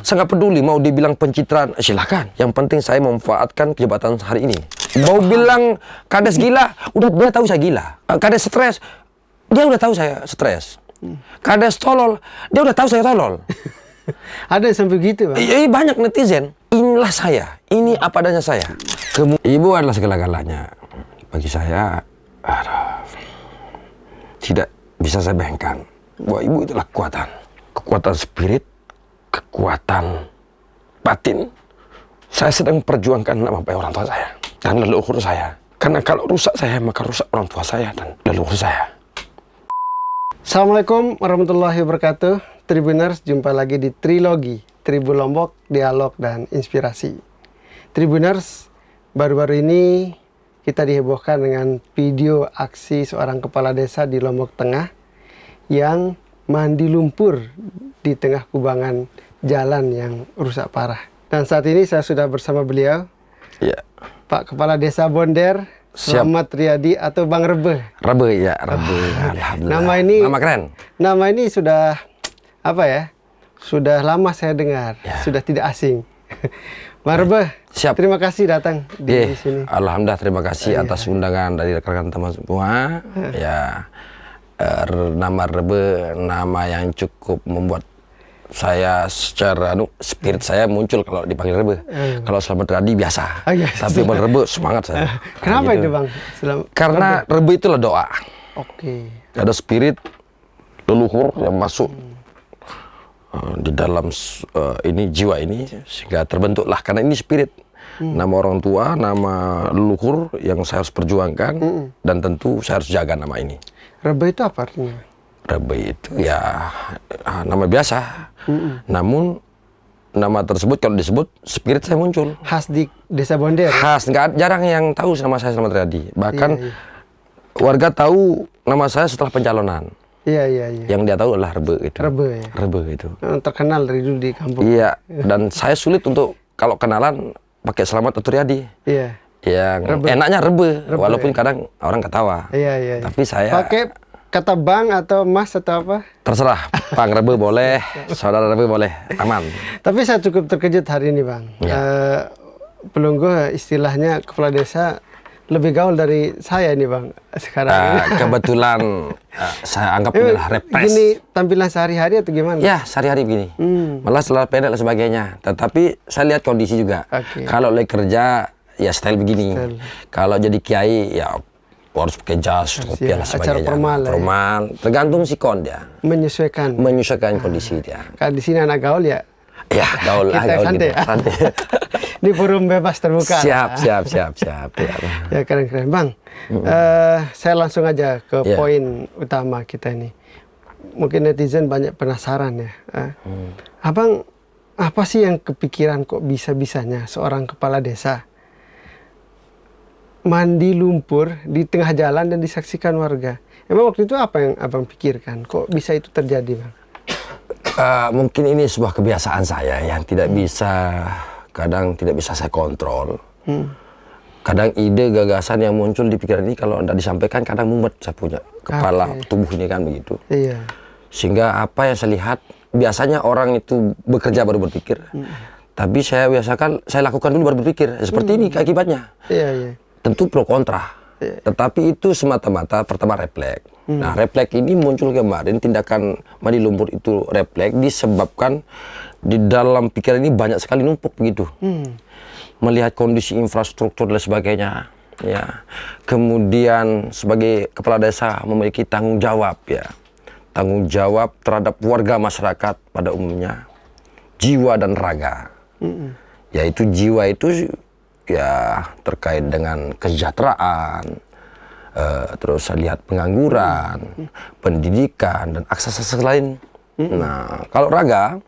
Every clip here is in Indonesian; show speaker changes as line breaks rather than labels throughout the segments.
Saya nggak peduli mau dibilang pencitraan, silakan. Yang penting saya memanfaatkan jabatan hari ini. Mau bilang kades gila, udah dia tahu saya gila. Kades stres, dia udah tahu saya stres. Kades tolol, dia udah tahu saya tolol.
Ada yang sampai gitu, Bang?
Iya, banyak netizen. Inilah saya, ini apa adanya saya. Ibu adalah segala-galanya. Bagi saya, tidak bisa saya bayangkan bahwa ibu itulah kekuatan. Kekuatan spirit, kekuatan batin. Saya sedang memperjuangkan nama baik orang tua saya dan leluhur saya. Karena kalau rusak saya, maka rusak orang tua saya dan leluhur saya.
Assalamualaikum warahmatullahi wabarakatuh. Tribuners, jumpa lagi di Trilogi, Tribu Lombok, Dialog, dan Inspirasi. Tribuners, baru-baru ini kita dihebohkan dengan video aksi seorang kepala desa di Lombok Tengah yang mandi lumpur di tengah kubangan jalan yang rusak parah. Dan saat ini saya sudah bersama beliau,
Ya.
Pak Kepala Desa Bonder, Selamat Riyadi atau Bang Rebe.
Rebe, ya, Rebe. Alhamdulillah. Nama keren.
Nama ini sudah apa ya? Sudah lama saya dengar, sudah tidak asing. Bang Rebe,
siap.
Terima kasih datang di sini.
Alhamdulillah, terima kasih atas undangan dari rekan-rekan teman semua. Ya, nama Rebe, nama yang cukup membuat saya secara spirit saya muncul kalau dipanggil Rebe. Kalau Selamat Riyadi biasa. Tapi Bang Rebe semangat saya.
Kenapa
gitu.
itu, Bang?
Karena Rebe itulah doa.
Oke.
Ada spirit leluhur yang masuk di dalam ini jiwa ini sehingga terbentuklah, karena ini spirit. Nama orang tua, nama leluhur yang saya harus perjuangkan dan tentu saya harus jaga nama ini.
Rebe itu apa artinya?
Rebe itu ya nama biasa. Namun nama tersebut kalau disebut spirit saya muncul.
Khas di Desa Bonder.
Khas, jarang yang tahu nama saya Selamat Riyadi. Bahkan warga tahu nama saya setelah pencalonan.
Iya.
Yang dia tahu adalah Rebe itu.
Rebe, ya.
Rebe itu.
Terkenal dari dulu di kampung.
Iya, dan saya sulit untuk kalau kenalan pakai Selamat atau Riyadi.
Iya.
Yang enaknya Rebe, walaupun kadang orang ketawa.
Iya.
Tapi saya
pakai kata Bang atau Mas atau apa?
Terserah, Bang Rebe boleh, Saudara Rebe boleh, aman.
Tapi saya cukup terkejut hari ini, Bang. Pelungguh istilahnya kepala desa lebih gaul dari saya ini, Bang, sekarang.
Kebetulan saya anggap adalah repres.
Gini tampilan sehari-hari atau gimana?
Ya, sehari-hari begini. Malah setelah pendek dan sebagainya. Tetapi saya lihat kondisi juga. Kalau lagi kerja, ya style begini. Kalau jadi kiai, ya harus pakai jas, topi dan sebagainya.
Acara formal.
Tergantung sikon dia.
Menyesuaikan
kondisi dia.
Kalau di sini anak gaul ya.
Ya, gaul lah, gaul
santai.
Gitu. Santai.
Di forum bebas terbuka.
Siap.
Ya, keren-keren, Bang. Saya langsung aja ke poin utama kita ini. Mungkin netizen banyak penasaran ya. Abang, apa sih yang kepikiran kok bisa-bisanya seorang kepala desa mandi lumpur di tengah jalan dan disaksikan warga? Emang waktu itu apa yang Abang pikirkan? Kok bisa itu terjadi, Bang?
Mungkin ini sebuah kebiasaan saya yang kadang tidak bisa saya kontrol. Kadang ide gagasan yang muncul di pikiran ini kalau tidak disampaikan kadang mumet saya punya kepala tubuh ini kan begitu.
Iya.
Sehingga apa yang saya lihat biasanya orang itu bekerja baru berpikir. Tapi saya biasakan saya lakukan dulu baru berpikir. Seperti ini akibatnya.
Iya.
Tentu pro kontra. Tetapi itu semata-mata pertama refleks. Nah, refleks ini muncul kemarin, tindakan mandi lumpur itu refleks disebabkan di dalam pikiran ini banyak sekali numpuk begitu. Melihat kondisi infrastruktur dan sebagainya. Ya. Kemudian sebagai kepala desa memiliki tanggung jawab ya. Tanggung jawab terhadap warga masyarakat pada umumnya. Jiwa dan raga. Yaitu jiwa itu ya terkait dengan kesejahteraan, terus saya lihat pengangguran, pendidikan, dan akses lain. Nah, kalau raga,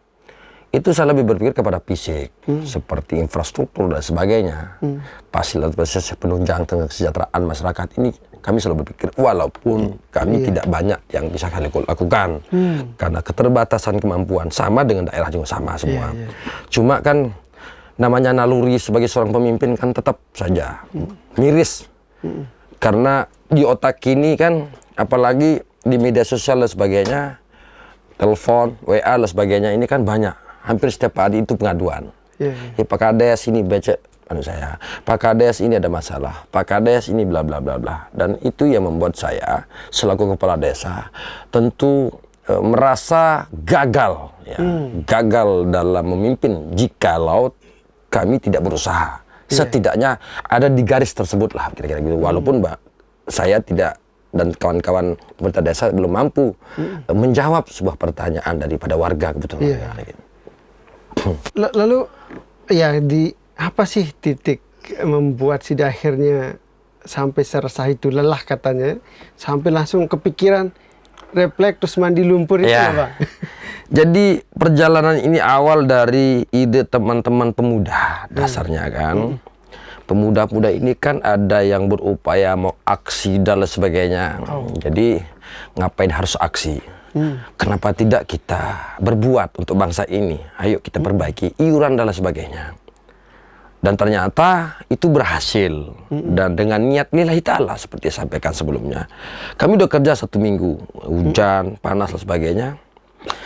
itu saya lebih berpikir kepada fisik, seperti infrastruktur dan sebagainya. Fasilitas penunjang kesejahteraan masyarakat ini, kami selalu berpikir, walaupun kami tidak banyak yang bisa kami lakukan. Karena keterbatasan kemampuan, sama dengan daerah juga sama semua. Cuma kan, namanya naluri sebagai seorang pemimpin kan tetap saja miris. Karena di otak kini kan, apalagi di media sosial dan sebagainya, telepon, WA dan sebagainya ini kan banyak. hampir setiap hari itu pengaduan.
Iya.
Ya, Pak Kades ini becek saya, Pak Kades ini ada masalah, Pak Kades ini bla bla bla bla. Dan itu yang membuat saya selaku kepala desa tentu merasa gagal, ya. Gagal dalam memimpin jikalau kami tidak berusaha. Setidaknya ada di garis tersebut lah kira-kira gitu. Walaupun saya tidak dan kawan-kawan pemerintah desa belum mampu menjawab sebuah pertanyaan daripada warga kebetulan.
Lalu ya apa sih titik membuat Sida akhirnya sampai seresah itu, lelah katanya, sampai langsung kepikiran refleks terus mandi lumpur itu ya, Bang?
Jadi perjalanan ini awal dari ide teman-teman pemuda dasarnya kan. Pemuda-pemuda ini kan ada yang berupaya mau aksi dan lain sebagainya. Jadi ngapain harus aksi? Kenapa tidak kita berbuat untuk bangsa ini? Ayo kita perbaiki iuran dan lain sebagainya. Dan ternyata itu berhasil. Dan dengan niat lillahi ta'ala seperti yang sampaikan sebelumnya. Kami udah kerja 1 minggu. Hujan, panas dan sebagainya.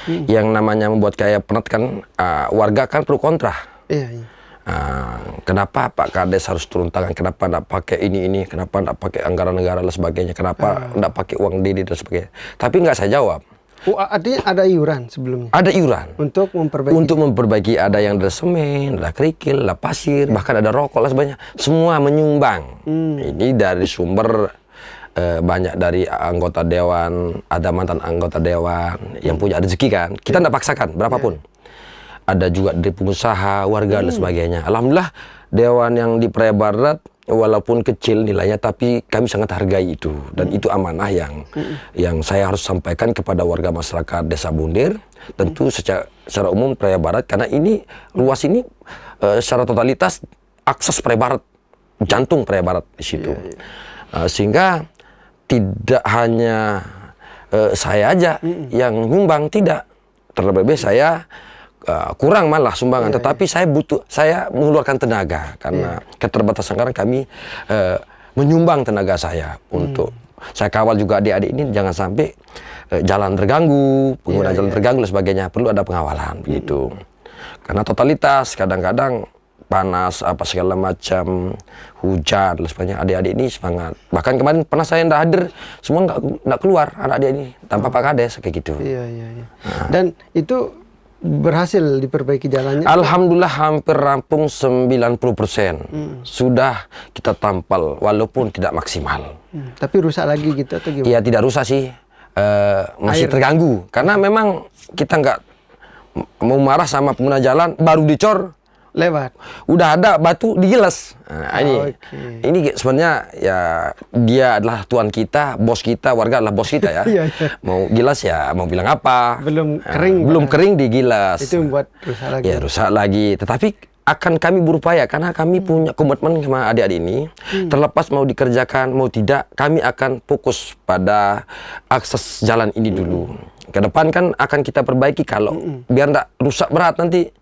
Yang namanya membuat kayak penat kan, warga kan pro kontra. Kenapa Pak Kades harus turun tangan? Kenapa enggak pakai ini? Kenapa enggak pakai anggaran negara dan sebagainya? Kenapa enggak pakai uang DD dan sebagainya? Tapi enggak saya jawab.
Artinya ada iuran sebelumnya? Ada
iuran.
Untuk memperbaiki?
Untuk memperbaiki, ada yang dari semen, ada kerikil, ada pasir, bahkan ada rokok dan sebagainya. Semua menyumbang. Ini dari sumber banyak dari anggota dewan, ada mantan anggota dewan yang punya rezeki kan. Kita enggak paksakan berapapun. Ada juga dari pengusaha, warga dan sebagainya. Alhamdulillah dewan yang di Praia Barat walaupun kecil nilainya tapi kami sangat hargai itu, dan itu amanah yang saya harus sampaikan kepada warga masyarakat Desa Bundir. Tentu secara umum Praia Barat, karena ini luas ini secara totalitas akses Praia Barat, jantung Praia Barat di situ. Sehingga tidak hanya saya aja yang nyumbang, tidak. Terlebih saya kurang malah sumbangan, tetapi saya mengeluarkan tenaga karena keterbatasan. Karena kami menyumbang tenaga saya untuk saya kawal juga adik-adik ini jangan sampai jalan terganggu, pengguna jalan terganggu dan sebagainya, perlu ada pengawalan begitu. Karena totalitas kadang-kadang panas apa segala macam, hujan dan sebagainya, adik-adik ini semangat. Bahkan kemarin pernah saya nggak hadir, semua nggak keluar anak-adik ini tanpa Pak Kades kayak gitu.
Dan itu berhasil diperbaiki jalannya?
Alhamdulillah hampir rampung 90%. Sudah kita tampal walaupun tidak maksimal.
Tapi rusak lagi gitu atau gimana?
Iya, tidak rusak sih. Masih terganggu. Karena memang kita nggak mau marah sama pengguna jalan, baru dicor
lewat.
Udah ada batu digilas. Ini sebenarnya ya dia adalah tuan kita, bos kita, warga adalah bos kita ya. Mau gilas ya mau bilang apa? Belum kering digilas.
Itu membuat rusak lagi.
Ya rusak lagi. Tetapi akan kami berupaya karena kami punya komitmen sama adik-adik ini. Terlepas mau dikerjakan mau tidak, kami akan fokus pada akses jalan ini dulu. Ke depan kan akan kita perbaiki kalau biar enggak rusak berat nanti.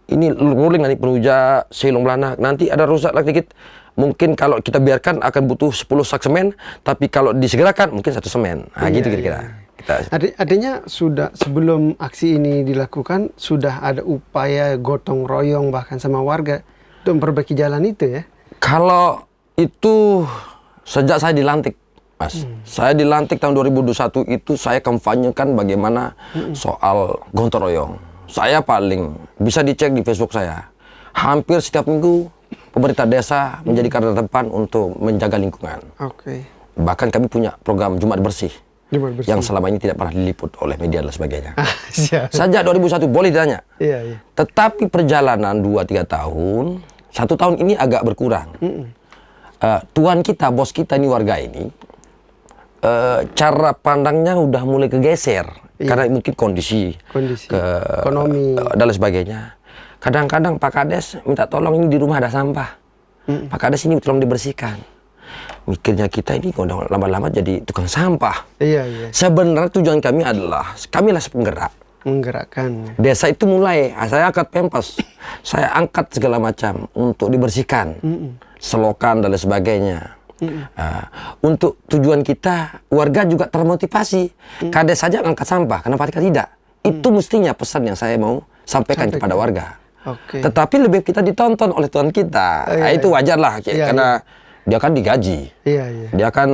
Ini nguling nanti Penuja, Silong Belanak, nanti ada rusak lagi dikit. Mungkin kalau kita biarkan akan butuh 10 sak semen, tapi kalau disegerakan mungkin 1 semen. Nah, gitu kira-kira.
Artinya sudah sebelum aksi ini dilakukan sudah ada upaya gotong royong bahkan sama warga untuk memperbaiki jalan itu ya? Kalau
itu sejak saya dilantik, Mas. Saya dilantik tahun 2021 itu saya kampanyekan bagaimana soal gotong royong. Saya paling bisa dicek di Facebook saya. Hampir setiap minggu pemerintah desa menjadi garda depan untuk menjaga lingkungan. Bahkan kami punya program Jumat Bersih. Yang selama ini tidak pernah diliput oleh media dan sebagainya. Sejak 2001 boleh ditanya. Tetapi perjalanan 2-3 tahun, 1 tahun ini agak berkurang. Tuan kita, bos kita ini warga ini, cara pandangnya udah mulai kegeser. Karena mungkin kondisi ekonomi dan lain sebagainya. Kadang-kadang Pak Kades minta tolong, ini di rumah ada sampah. Pak Kades ini tolong dibersihkan. Mikirnya kita ini kalau lama-lama jadi tukang sampah. Sebenarnya tujuan kami adalah kamilah penggerak.
Menggerakkan.
Desa itu mulai, saya angkat pempas, saya angkat segala macam untuk dibersihkan, selokan dan lain sebagainya. Untuk tujuan kita, warga juga termotivasi. Kades saja angkat sampah, kenapa tidak? Itu mestinya pesan yang saya mau sampaikan kepada warga.
Oke.
Tetapi lebih kita ditonton oleh Tuhan kita.
Iya,
Nah, itu wajar lah,
Iya,
karena dia kan digaji.
Iya, iya.
Dia kan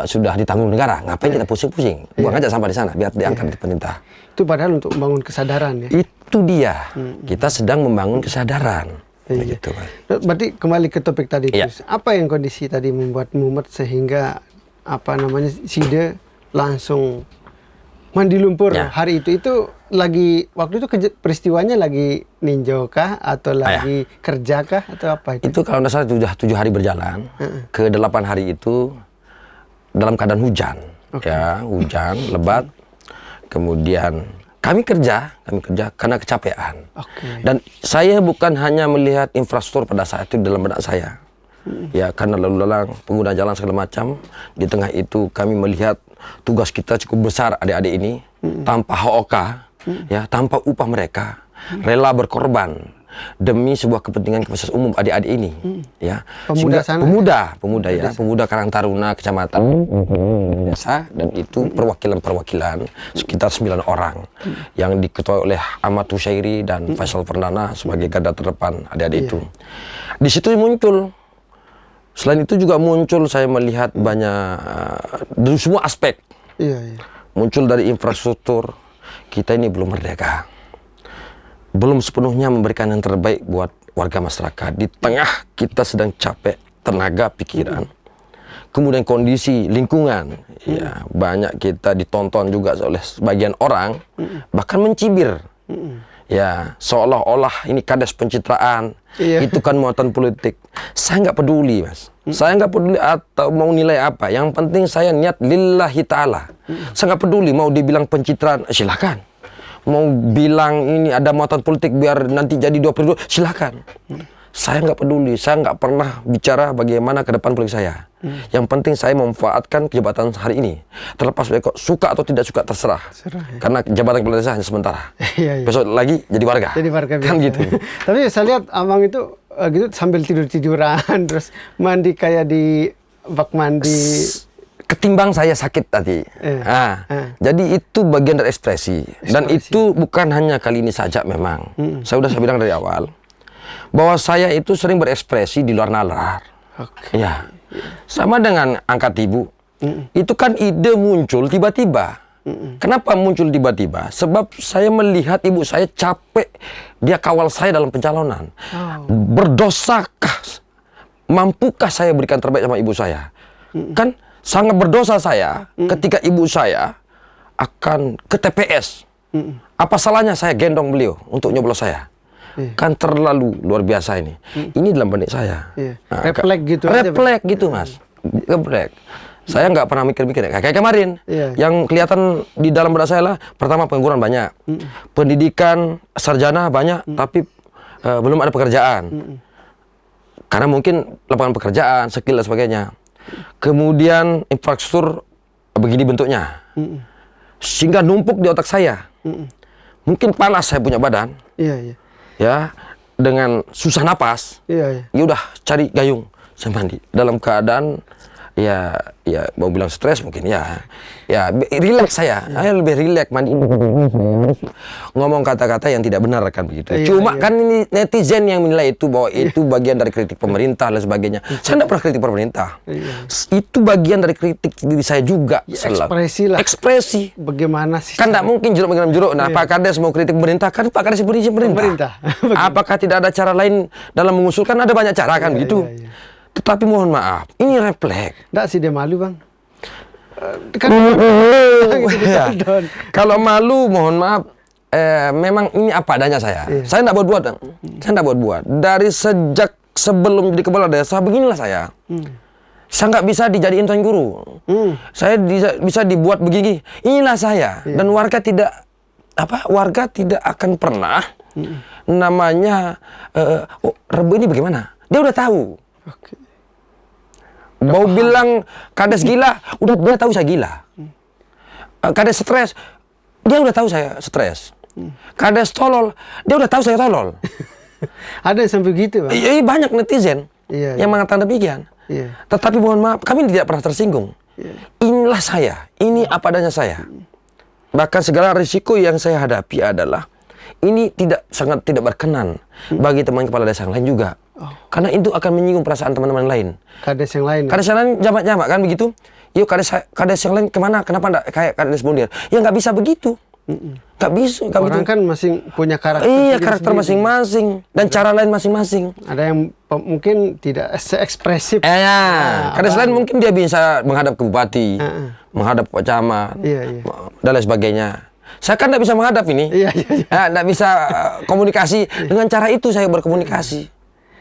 sudah ditanggung negara. Ngapain kita pusing-pusing? Buang aja sampah di sana, biar diangkat di pemerintah.
Itu padahal untuk membangun kesadaran ya.
Itu dia. Kita sedang membangun kesadaran.
Iya.
Begitu, Mas.
Berarti kembali ke topik tadi,
Iya.
Gus. Apa yang kondisi tadi membuat mumet sehingga Side langsung mandi lumpur
Ya.
hari itu? Itu lagi waktu itu peristiwanya lagi ninjau kah atau lagi kerja kah atau apa itu?
Itu kalau nggak salah sudah 7 hari berjalan. Ke-8 hari itu dalam keadaan hujan. Ya, hujan lebat. Kemudian kami kerja karena kecapean.
Oke.
Dan saya bukan hanya melihat infrastruktur pada saat itu dalam benak saya. Ya, karena lalu lalang, pengguna jalan segala macam. Di tengah itu kami melihat tugas kita cukup besar, adik-adik ini. Tanpa HOK, ya, tanpa upah mereka. Rela berkorban demi sebuah kepentingan kemaslahatan umum adik-adik ini. Ya.
Pemuda
Sehingga
sana?
pemuda Karang Taruna Kecamatan Desa, dan itu perwakilan sekitar 9 orang yang diketuai oleh Ahmad Husyairi dan Faisal Perdana sebagai garda terdepan adik-adik itu. Di situ muncul, selain itu juga muncul, saya melihat banyak dari semua aspek.
Iya, iya.
Muncul dari infrastruktur, kita ini belum merdeka. Belum sepenuhnya memberikan yang terbaik buat warga masyarakat. Di tengah kita sedang capek tenaga, pikiran. Kemudian kondisi lingkungan, ya, banyak kita ditonton juga oleh sebagian orang, bahkan mencibir. Ya, seolah-olah ini kades pencitraan, itu kan muatan politik. Saya nggak peduli, Mas. Saya nggak peduli atau mau nilai apa. Yang penting saya niat lillahi ta'ala. Saya nggak peduli mau dibilang pencitraan, silakan. Mau bilang ini ada muatan politik biar nanti jadi 22, silakan. Saya nggak peduli, saya nggak pernah bicara bagaimana ke depan politik saya. Yang penting saya memanfaatkan jabatan hari ini. Terlepas kok suka atau tidak suka, terserah. Karena jabatan kepala desa hanya sementara.
Iya.
Besok lagi jadi warga.
Jadi warga
Kan
biasa.
gitu.
Tapi saya lihat Abang itu gitu sambil tiduran terus mandi kayak di bak mandi.
Ketimbang saya sakit tadi. Jadi itu bagian dari ekspresi. Dan itu bukan hanya kali ini saja memang. Saya bilang dari awal bahwa saya itu sering berekspresi di luar nalar. Ya. Sama dengan angkat ibu. Itu kan ide muncul tiba-tiba. Kenapa muncul tiba-tiba? Sebab saya melihat ibu saya capek, dia kawal saya dalam pencalonan. Berdosakah? Mampukah saya berikan terbaik sama ibu saya? Kan sangat berdosa saya ketika ibu saya akan ke TPS. Apa salahnya saya gendong beliau untuk nyoblos saya? Kan terlalu luar biasa ini. Ini dalam benak saya. Nah,
Refleks gitu.
Refleks gitu, Mas. Refleks. Saya nggak pernah mikir-mikir kayak kemarin. Yang kelihatan di dalam benak saya lah, pertama pengangguran banyak, pendidikan sarjana banyak, tapi belum ada pekerjaan. Karena mungkin lapangan pekerjaan, skill dan sebagainya. Kemudian infrastruktur begini bentuknya, sehingga numpuk di otak saya. Mungkin panas saya punya badan, ya, dengan susah napas. Ya udah cari gayung, saya mandi dalam keadaan ya mau bilang stres mungkin ya rileks saya lebih rileks mandi, ngomong kata-kata yang tidak benar kan begitu. Cuma kan ini netizen yang menilai itu bahwa itu bagian dari kritik pemerintah dan sebagainya. Saya tidak pernah kritik pemerintah. Itu bagian dari kritik diri saya juga.
Ekspresi lah.
Ekspresi.
Bagaimana sih?
Kan tidak mungkin jeruk mengenam jeruk. Nah, Pak Kades mau kritik pemerintah, kan Pak Kades benci pemerintah. Apakah tidak ada cara lain dalam mengusulkan? Ada banyak cara kan begitu. Tetapi mohon maaf, ini refleks.
Enggak sih, dia malu, Bang. Kan
kalau malu, mohon maaf, memang ini apa adanya saya. Saya tidak buat-buat. Saya tidak buat-buat. Dari sejak sebelum jadi kepala desa, beginilah saya. Saya nggak bisa dijadiin tuan guru. Saya bisa dibuat begini. Inilah saya. Dan warga tidak akan pernah namanya Rebo ini bagaimana. Dia udah tahu. Mau bilang Kades gila, udah dia tahu saya gila. Kades stres, dia udah tahu saya stres. Kades tolol, dia udah tahu saya tolol.
Ada yang sampai gitu, Bang.
Banyak netizen yang mengatakan demikian. Tetapi mohon maaf, kami tidak pernah tersinggung. Inilah saya, ini apa adanya saya. Bahkan segala risiko yang saya hadapi adalah ini sangat tidak berkenan bagi teman kepala desa yang lain juga. Karena itu akan menyinggung perasaan teman-teman lain.
Kades yang lain.
Kades yang lain jamak-jamak kan begitu. Yuk kades yang lain kemana? Kenapa enggak kayak kades Bondir? Ya nggak bisa begitu. Nggak bisa.
Orang kan masing punya karakter.
Iya, karakter masing-masing dan cara lain masing-masing.
Ada yang mungkin tidak se-ekspresif.
Kades lain mungkin dia bisa menghadap ke bupati, menghadap ke camat, dan lain sebagainya. Saya kan nggak bisa menghadap ini. Nggak bisa komunikasi dengan cara itu. Saya berkomunikasi.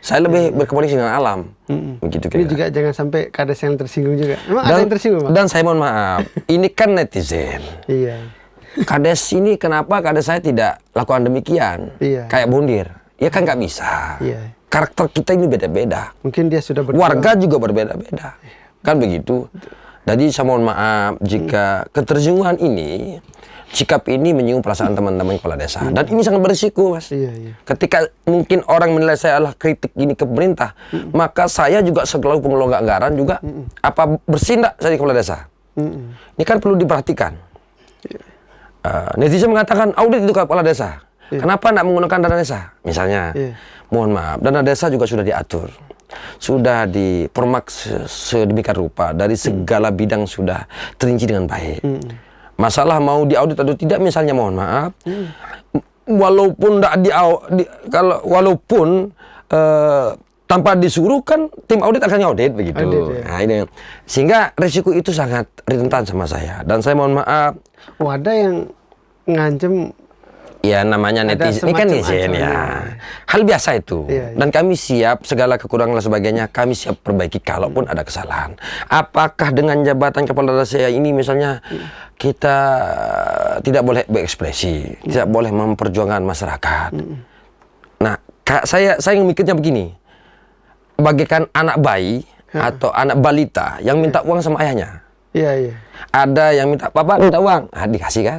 Saya lebih berkomunikasi dengan alam. Begitu
Ini juga jangan sampai kades yang tersinggung juga. Emang ada yang tersinggung, Pak?
Dan saya mohon maaf, ini kan netizen.
Iya.
Kades ini kenapa kades saya tidak lakukan demikian? Kayak Bondir. Ya kan nggak bisa. Karakter kita ini beda-beda.
Mungkin dia sudah berjuang.
Warga juga berbeda-beda. Kan begitu. Jadi saya mohon maaf jika ketersinggungan ini, sikap ini menyinggung perasaan teman-teman kepala desa. Dan ini sangat berisiko, Mas. Ketika mungkin orang menilai saya adalah kritik ini ke pemerintah, maka saya juga selalu pengelola anggaran juga apa bersindak saya di kepala desa. Ini kan perlu diperhatikan. Netizen mengatakan audit itu kepala desa. Kenapa tidak menggunakan dana desa? Misalnya, mohon maaf, dana desa juga sudah diatur. Sudah dipermak sedemikian rupa. Dari segala bidang sudah terinci dengan baik. Masalah mau diaudit atau tidak, misalnya mohon maaf, walaupun tanpa disuruh kan tim audit akan audit begitu. Nah, ini sehingga risiko itu sangat rentan sama saya dan saya mohon maaf.
Ada yang ngancem.
Ya namanya netizen, ini kan netizen ya. Hal biasa itu. Dan kami siap segala kekurangan dan sebagainya, kami siap perbaiki kalaupun ada kesalahan. Apakah dengan jabatan kepala desa ini misalnya kita tidak boleh berekspresi, tidak boleh memperjuangkan masyarakat. Nah, saya mikirnya begini. Bagaikan anak bayi atau anak balita yang minta uang sama ayahnya. Ada yang minta, "Papa minta uang." Dikasih kan?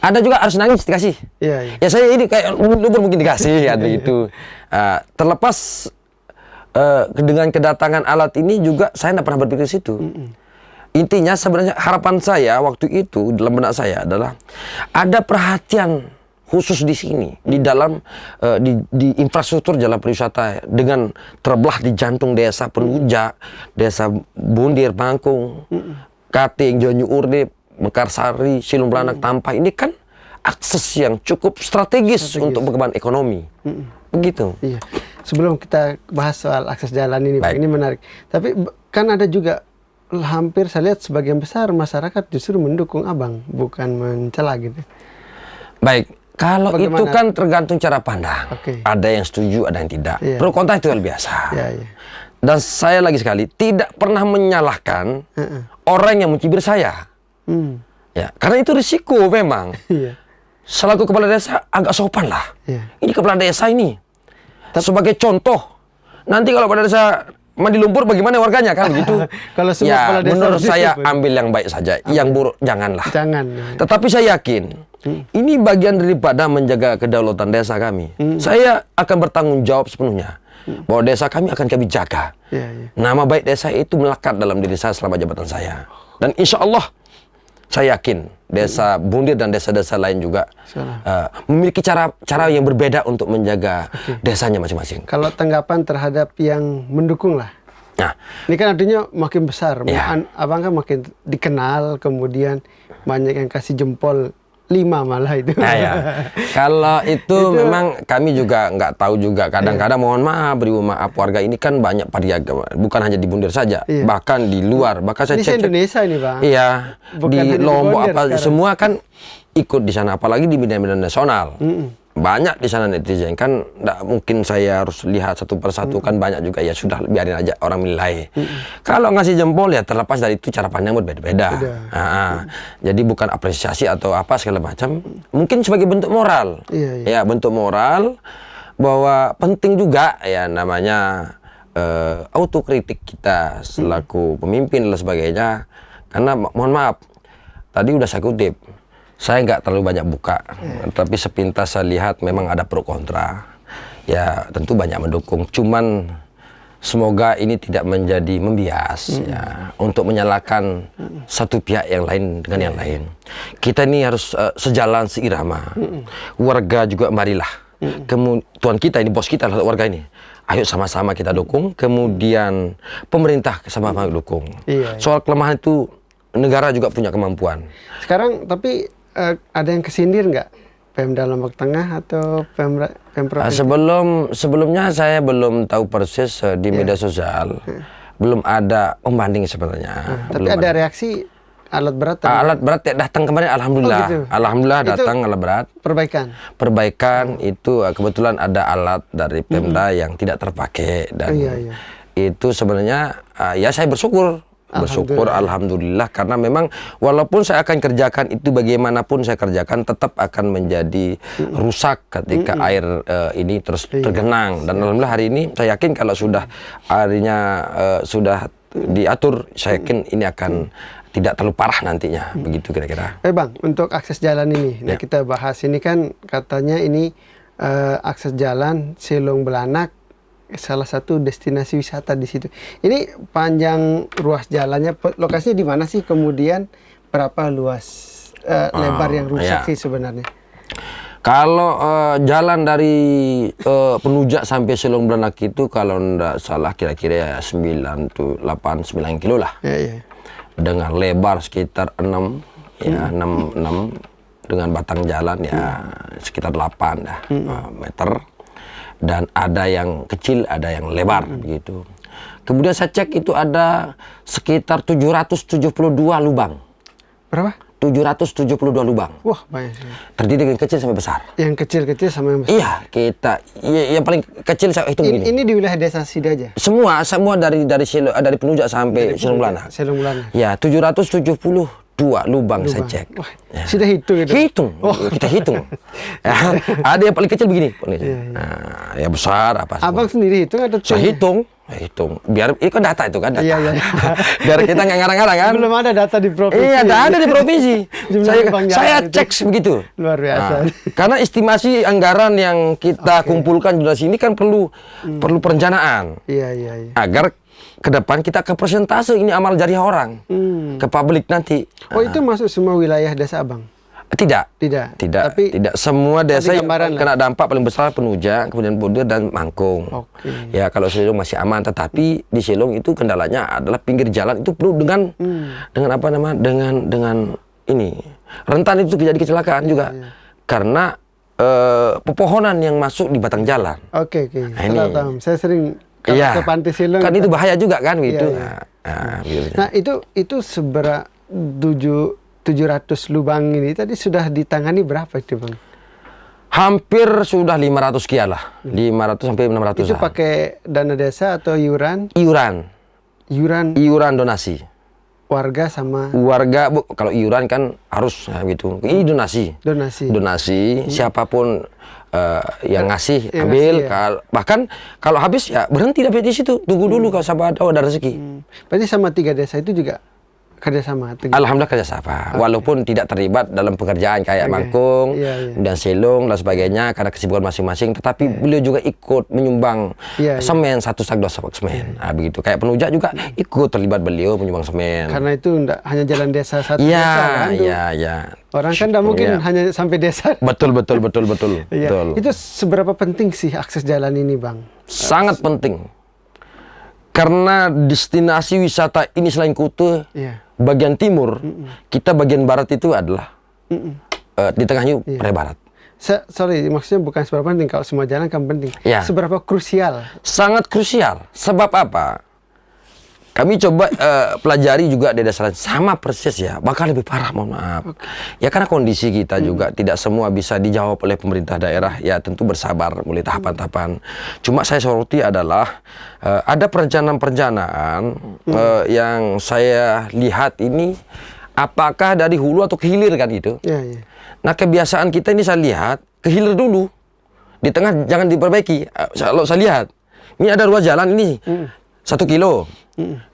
Ada juga harus nangis dikasih. Ya saya ini kayak lubur mungkin dikasih ada itu. Terlepas dengan kedatangan alat ini juga saya tidak pernah berpikir situ. Intinya sebenarnya harapan saya waktu itu dalam benak saya adalah ada perhatian khusus di sini di dalam di infrastruktur jalan pariwisata dengan terbelah di jantung desa Penujak, desa Bondir, Bangkung, Kating, Jonyu Urdip, Mekarsari, Silung Belanak, Tampah, ini kan akses yang cukup strategis untuk perkembangan ekonomi. Begitu.
Sebelum kita bahas soal akses jalan ini, Pak, ini menarik. Tapi kan ada juga hampir saya lihat sebagian besar masyarakat justru mendukung Abang, bukan mencela gitu.
Baik, kalau itu kan tergantung cara pandang. Ada yang setuju, ada yang tidak. Pro kontra itu hal biasa. Dan saya lagi sekali tidak pernah menyalahkan orang yang mencibir saya. Ya, karena itu risiko memang. Selaku kepala desa agak sopan lah. Ini kepala desa ini. Sebagai contoh, nanti kalau kepala desa mandi lumpur bagaimana warganya kan begitu.
Kalau semua kepala desa
menurut saya ambil yang baik saja, yang buruk janganlah. Tetapi saya yakin ini bagian daripada menjaga kedaulatan desa kami. Saya akan bertanggung jawab sepenuhnya bahwa desa kami akan kami jaga. Nama baik desa itu melekat dalam diri saya selama jabatan saya. Dan insya Allah saya yakin desa Bondir dan desa-desa lain juga memiliki cara yang berbeda untuk menjaga desanya masing-masing.
Kalau tanggapan terhadap yang mendukung lah. Nah, ini kan artinya makin besar. Abang kan makin dikenal, kemudian banyak yang kasih jempol 5 malah itu.
Kalau itu memang kami juga nggak tahu juga. Kadang-kadang mohon maaf, beri maaf, warga ini kan banyak pariaga, bukan hanya di Bondir saja, bahkan di luar. Bahkan saya cek
Indonesia ini, Bang.
Bukan di Lombok apa semua kan ikut di sana, apalagi di medan-medan nasional. Banyak di sana netizen kan, nggak mungkin saya harus lihat satu persatu kan banyak juga, ya sudah biarin aja orang menilai. Kalau ngasih jempol ya terlepas dari itu cara pandang berbeda-beda. Jadi bukan apresiasi atau apa segala macam, mungkin sebagai bentuk moral. Ya bentuk moral bahwa penting juga ya namanya autokritik kita selaku pemimpin dan sebagainya. Karena mohon maaf, tadi udah saya kutip. Saya nggak terlalu banyak buka, tapi sepintas saya lihat memang ada pro kontra. Ya tentu banyak mendukung, cuman semoga ini tidak menjadi membias ya untuk menyalahkan satu pihak yang lain dengan yang lain. Kita ini harus sejalan seirama. Warga juga marilah. Tuan kita ini, bos kita lah warga ini. Ayo sama-sama kita dukung. Kemudian pemerintah sama-sama dukung. Soal kelemahan itu negara juga punya kemampuan.
Sekarang tapi ada yang kesindir nggak? Pemda Lombok Tengah atau Pemprov?
Sebelumnya saya belum tahu persis di media sosial. Belum ada pembanding sebenarnya.
Tapi ada reaksi alat berat?
Alat berat datang kemarin, alhamdulillah.
Gitu.
Alhamdulillah
Itu
datang alat berat.
Perbaikan
Itu kebetulan ada alat dari Pemda yang tidak terpakai dan itu sebenarnya ya saya bersyukur. Alhamdulillah karena memang walaupun saya akan kerjakan itu bagaimanapun saya kerjakan tetap akan menjadi rusak ketika air ini terus tergenang dan alhamdulillah hari ini saya yakin kalau sudah airnya sudah diatur saya yakin ini akan tidak terlalu parah nantinya begitu kira-kira.
Bang, untuk akses jalan ini nah kita bahas ini kan katanya ini akses jalan Selong Belanak salah satu destinasi wisata di situ. Ini panjang ruas jalannya, lokasinya di mana sih? Kemudian berapa luas lebar yang rusak sih sebenarnya?
Kalau jalan dari Penujak sampai Selong Belanak itu kalau tidak salah kira-kira ya 9 kilo lah. Dengan lebar sekitar 6 dengan batang jalan ya sekitar 8 meter. Dan ada yang kecil, ada yang lebar begitu. Kemudian saya cek itu ada sekitar 772 lubang.
Berapa?
772 lubang.
Wah, banyak sih.
Terdiri dari kecil sampai besar.
Yang kecil-kecil sampai yang besar.
Iya, yang paling kecil saya hitung begini.
Ini di wilayah desa Sida aja.
Semua dari Penujak sampai Selong Belanak.
Selong Belanak.
Ya, 772 lubang saya cek.
Wah, sudah hitung itu.
Kita hitung. Ya, ada yang paling kecil begini. Nah, ya besar apa semua.
Abang sendiri hitung atau
saya hitung. Biar itu kan data itu kan data. Biar kita nggak ngarang-ngarang kan.
Belum ada data di provinsi.
Iya, ada di provinsi. saya cek begitu.
Luar biasa.
Karena estimasi anggaran yang kita kumpulkan di sini kan perlu perencanaan.
Iya.
Agar ke depan kita ke persentase ini amal jariah orang ke publik nanti.
Oh, itu masuk semua wilayah desa Abang?
Tidak.
Tapi
tidak semua desa yang kena
lah.
dampak paling besar Penujak, kemudian Budir dan Mangkung. Ya kalau Selong masih aman, tetapi di Selong itu kendalanya adalah pinggir jalan itu penuh dengan apa namanya dengan ini rentan itu terjadi kecelakaan juga karena pepohonan yang masuk di batang jalan.
Oke.
Nah,
saya sering ke Pantai Selong.
Kan itu bahaya juga kan gitu.
Nah, itu seberapa 700 lubang ini tadi sudah ditangani berapa itu, Bang?
Hampir sudah 500 sekian lah. 500 sampai 600.
Itu pakai dana desa atau iuran?
Iuran donasi.
Warga sama
kalau iuran kan harus gitu. Ini donasi. Siapapun yang ngasih ambil. Bahkan kalau habis ya berhenti di situ. Tunggu dulu kalau sampai ada rezeki.
Berarti sama 3 desa itu juga kerjasama?
Alhamdulillah kerjasama. Walaupun tidak terlibat dalam pekerjaan kayak Mangkung dan Selong dan sebagainya karena kesibukan masing-masing, tetapi beliau juga ikut menyumbang semen 1 sak 2 sak semen. Nah, begitu. Kayak Penujak juga ikut terlibat beliau menyumbang semen.
Karena itu enggak hanya jalan desa satu desa kan?
Iya.
Orang kan enggak mungkin hanya sampai desa.
Betul.
Itu seberapa penting sih akses jalan ini, Bang?
Sangat penting. Karena destinasi wisata ini selain Kuta, bagian timur, kita bagian barat itu adalah di tengahnya Pantai Barat.
Sorry, maksudnya bukan seberapa penting, kalau semua jalan kan penting. Seberapa krusial? Sangat
krusial. Sebab apa? Kami coba pelajari juga di dasaran sama persis ya, bahkan lebih parah, mohon maaf. Ya karena kondisi kita juga tidak semua bisa dijawab oleh pemerintah daerah, ya tentu bersabar mulai tahapan-tahapan. Cuma saya soroti adalah ada perencanaan-perencanaan yang saya lihat ini apakah dari hulu atau ke hilir kan itu. Nah kebiasaan kita ini saya lihat ke hilir dulu, di tengah jangan diperbaiki. Kalau saya lihat, ini ada ruas jalan ini 1 kilo.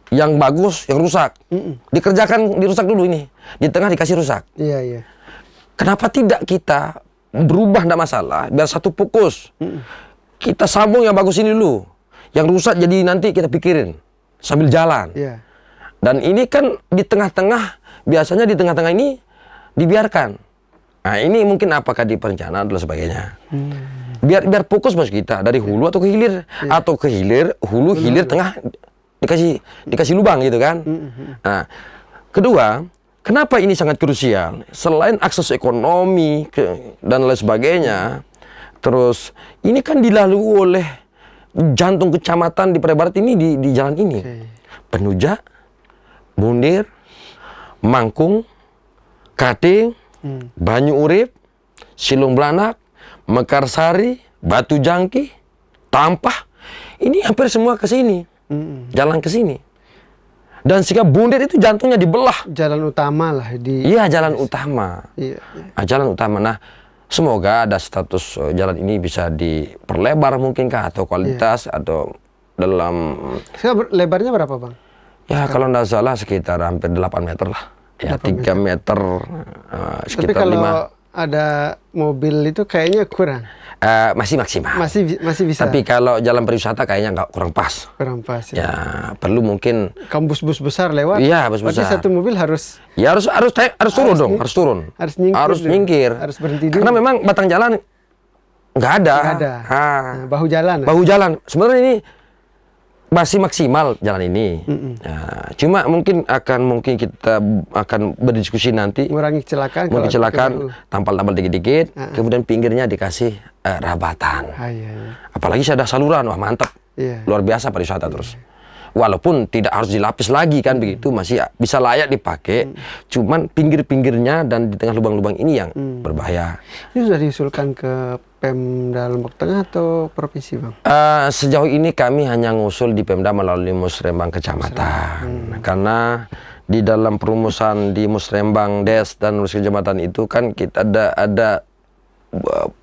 Yang bagus, yang rusak. Dikerjakan, dirusak dulu ini. Di tengah dikasih rusak. Kenapa tidak kita berubah, tidak masalah. Biar satu fokus. Kita sambung yang bagus ini dulu. yang rusak jadi nanti kita pikirin sambil jalan.
Iya.
Dan ini kan di tengah-tengah, biasanya di tengah-tengah ini dibiarkan. Nah ini mungkin apakah di perencanaan dan sebagainya. Biar fokus bos kita dari hulu atau ke hilir, atau ke hilir, hulu, hilir, tengah dikasih lubang gitu kan. Nah, kedua, kenapa ini sangat krusial? Selain akses ekonomi dan lain sebagainya, terus ini kan dilalui oleh jantung kecamatan di Padang Barat ini di jalan ini. Penuja, Munir, Mangkung, Kating, Banyu Urip, Silung Belanak, Mekarsari, Batu Jangki, Tampah. Ini hampir semua ke sini. Jalan ke sini. Dan sehingga Bundir itu jantungnya dibelah.
Jalan utama lah di.
Iya, jalan utama.
Iya.
Nah, jalan utama. Nah, semoga ada status jalan ini bisa diperlebar mungkinkah, atau kualitas, atau dalam...
Sekarang lebarnya berapa, Bang?
Ya, kalau nggak salah sekitar hampir 8 meter lah. Ya, 3 meter,
Tapi
sekitar
kalau
5.
ada mobil itu kayaknya kurang.
Masih maksimal.
Masih bisa.
Tapi kalau jalan pariwisata kayaknya nggak, kurang pas.
Kurang pas ya.
Ya, perlu mungkin...
Kamu bus-bus besar lewat.
Iya, bus
Berarti
besar.
satu mobil harus.
Ya harus turun dong, harus turun.
Harus nyingkir.
Harus nyingkir.
Harus berhenti dulu.
Karena memang batang jalan nggak ada.
Nggak ada.
Ah,
Nah, bahu jalan.
bahu jalan. Sebenarnya ini masih maksimal jalan ini. Ya, cuma mungkin kita akan berdiskusi nanti.
Mengurangi kecelakaan.
Mengurangi
kalau
kecelakaan,
PPU.
tampal-tampal dikit-dikit, kemudian pinggirnya dikasih rabatan.
Iya, iya.
Apalagi ada saluran, wah mantap.
Iya.
Luar biasa pariwisata terus. Walaupun tidak harus dilapis lagi kan begitu, masih bisa layak dipakai. Cuman pinggir-pinggirnya dan di tengah lubang-lubang ini yang berbahaya.
Ini sudah diusulkan ke Pemda Lombok Tengah atau provinsi, Bang?
Sejauh ini kami hanya ngusul di Pemda melalui Musrembang Kecamatan. Karena di dalam perumusan di Musrembang Des dan Kecamatan itu kan kita ada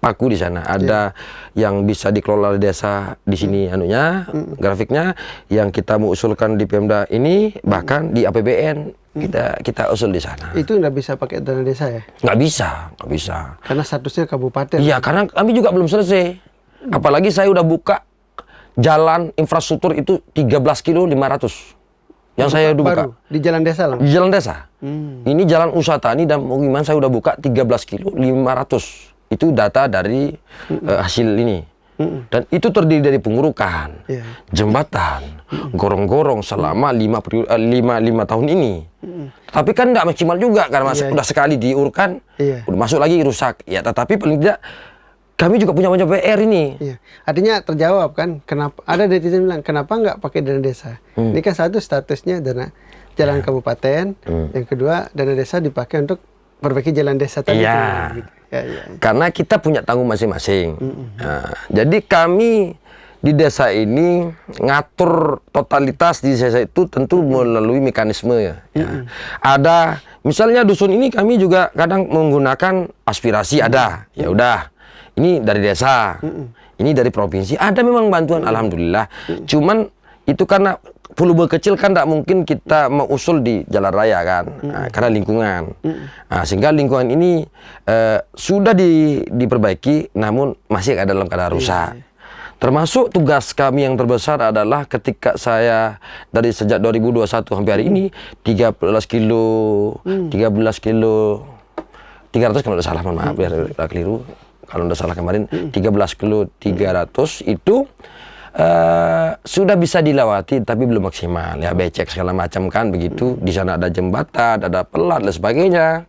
paku di sana, ada yang bisa dikelola desa di sini anunya, grafiknya, yang kita mau usulkan di Pemda ini, bahkan di APBN kita usul di sana.
Itu nggak bisa pakai dana desa ya?
Nggak bisa.
Karena statusnya kabupaten.
Iya, karena kami juga belum selesai. Apalagi saya udah buka jalan infrastruktur itu 13 kilo 500. Yang saya udah buka.
Baru di jalan desa lah.
Di jalan desa. Ini jalan usaha tani dan Mugiman saya udah buka 13 kilo 500. Itu data dari hasil ini. Dan itu terdiri dari pengurukan, jembatan, gorong-gorong selama 5 tahun ini. Tapi kan nggak maksimal juga karena udah sekali diurkan, udah masuk lagi rusak. Ya, tetapi paling tidak kami juga punya banyak PR ini.
Iya. Artinya terjawab kan? Kenapa? Ada netizen bilang kenapa nggak pakai dana desa? Ini kan satu statusnya dana jalan kabupaten, yang kedua dana desa dipakai untuk perbaiki jalan desa tadi.
Iya.
Gitu. Ya.
Karena kita punya tanggung masing-masing. Nah, jadi kami di desa ini ngatur totalitas di desa itu tentu melalui mekanisme ya. Ada misalnya dusun ini kami juga kadang menggunakan aspirasi ada. Ya udah. Ini dari desa. Ini dari provinsi. Ada memang bantuan alhamdulillah. Cuman itu karena volume kecil kan tidak mungkin kita mengusul di jalan raya kan, karena lingkungan. Nah, sehingga lingkungan ini sudah diperbaiki, namun masih ada dalam keadaan rusak. Termasuk tugas kami yang terbesar adalah ketika saya dari sejak 2021 sampai hari ini 13 kilo 300 kalau tidak salah, mohon maaf ya keliru. Kalau tidak salah kemarin 13 kilo 300 itu sudah bisa dilewati tapi belum maksimal ya, becek segala macam kan begitu. Di sana ada jembatan, ada pelat dan sebagainya.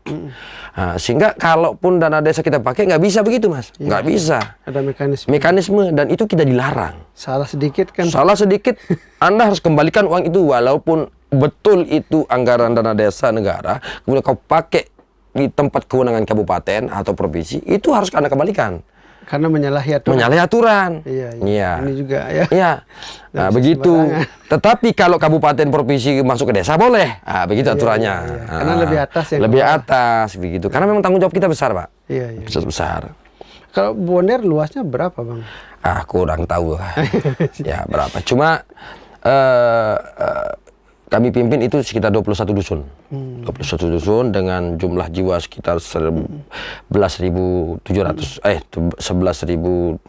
Sehingga kalaupun dana desa kita pakai nggak bisa begitu mas, nggak bisa.
Ada mekanisme
Dan itu kita dilarang.
salah sedikit kan?
Salah sedikit Anda harus kembalikan uang itu, walaupun betul itu anggaran dana desa negara, kemudian kau pakai di tempat kewenangan kabupaten atau provinsi, itu harus Anda kembalikan.
Karena menyalahi aturan.
Menyalahi aturan.
Iya. Ini juga ya.
Iya. Nah, begitu. Tetapi kalau kabupaten provinsi masuk ke desa boleh. Begitu aturannya.
Iya. Karena lebih atas yang
lebih atas begitu. Karena memang tanggung jawab kita besar, Pak.
Iya.
Besar.
Kalau Boner luasnya berapa, Bang?
Kurang tahu. Ya, berapa. Cuma kami pimpin itu sekitar 21 dusun. 21 dusun dengan jumlah jiwa sekitar 11.700 11.000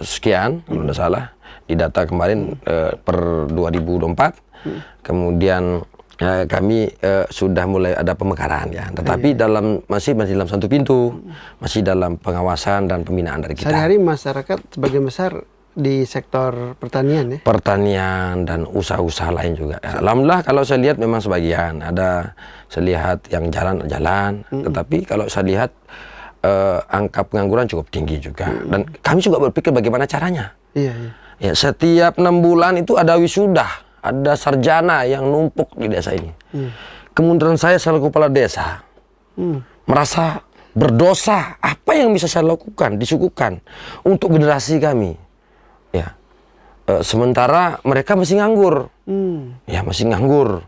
sekian kalau tidak salah. didata kemarin per 2024. Kemudian kami sudah mulai ada pemekaran ya, tetapi masih dalam satu pintu, masih dalam pengawasan dan pembinaan dari kita.
Sehari-hari masyarakat sebagian besar di sektor pertanian ya?
Pertanian dan usaha-usaha lain juga. Ya. Alhamdulillah kalau saya lihat memang sebagian saya lihat yang jalan, tetapi kalau saya lihat angka pengangguran cukup tinggi juga. Dan kami juga berpikir bagaimana caranya.
Iya, iya.
Ya, setiap 6 bulan itu ada wisuda, ada sarjana yang numpuk di desa ini. Kemudian saya selaku kepala desa merasa berdosa, apa yang bisa saya lakukan, disuguhkan untuk generasi kami. Ya, sementara mereka masih nganggur, ya masih nganggur.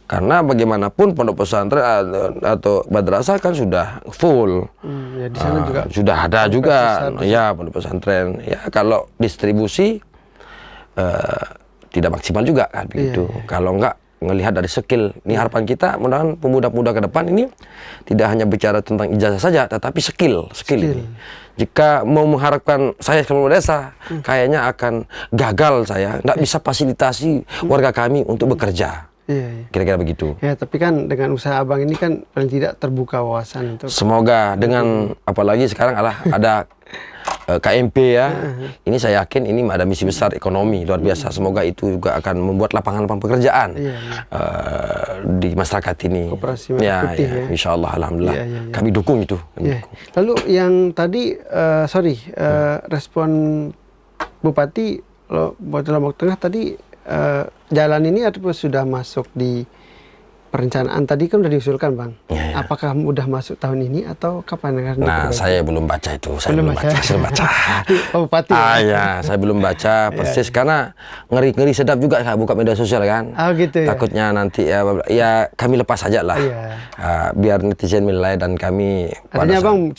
Karena bagaimanapun pondok pesantren atau madrasah kan sudah full.
Ya, di sana juga
sudah ada juga, ya pondok pesantren. Ya kalau distribusi tidak maksimal juga kan begitu. Kalau enggak ngelihat dari skill, ini harapan kita mudah-mudahan pemuda-pemuda ke depan ini tidak hanya bicara tentang ijazah saja, tetapi skill ini. Jika mau mengharapkan saya sebagai desa, kayaknya akan gagal saya, nggak bisa fasilitasi warga kami untuk bekerja. Kira-kira begitu.
Ya, tapi kan dengan usaha abang ini kan paling tidak terbuka wawasan untuk.
Semoga dengan apalagi sekarang ada KMP ya. Ini saya yakin ini ada misi besar ekonomi luar biasa. Semoga itu juga akan membuat lapangan pekerjaan di masyarakat ini.
Koperasi Merah Putih ya.
Insya Allah, alhamdulillah. Kami dukung itu.
Lalu yang tadi, respon Bupati dalam waktu tengah tadi, jalan ini ataupun sudah masuk di perencanaan tadi kan sudah diusulkan Bang. Apakah udah masuk tahun ini atau kapan?
Nah, saya belum baca itu. Saya belum baca.
Pak Bupati.
Ya, saya belum baca persis karena ngeri-ngeri sedap juga buka media sosial kan.
Gitu ya.
Takutnya nanti ya kami lepas saja lah. Biar netizen menilai dan kami.
Artinya Bang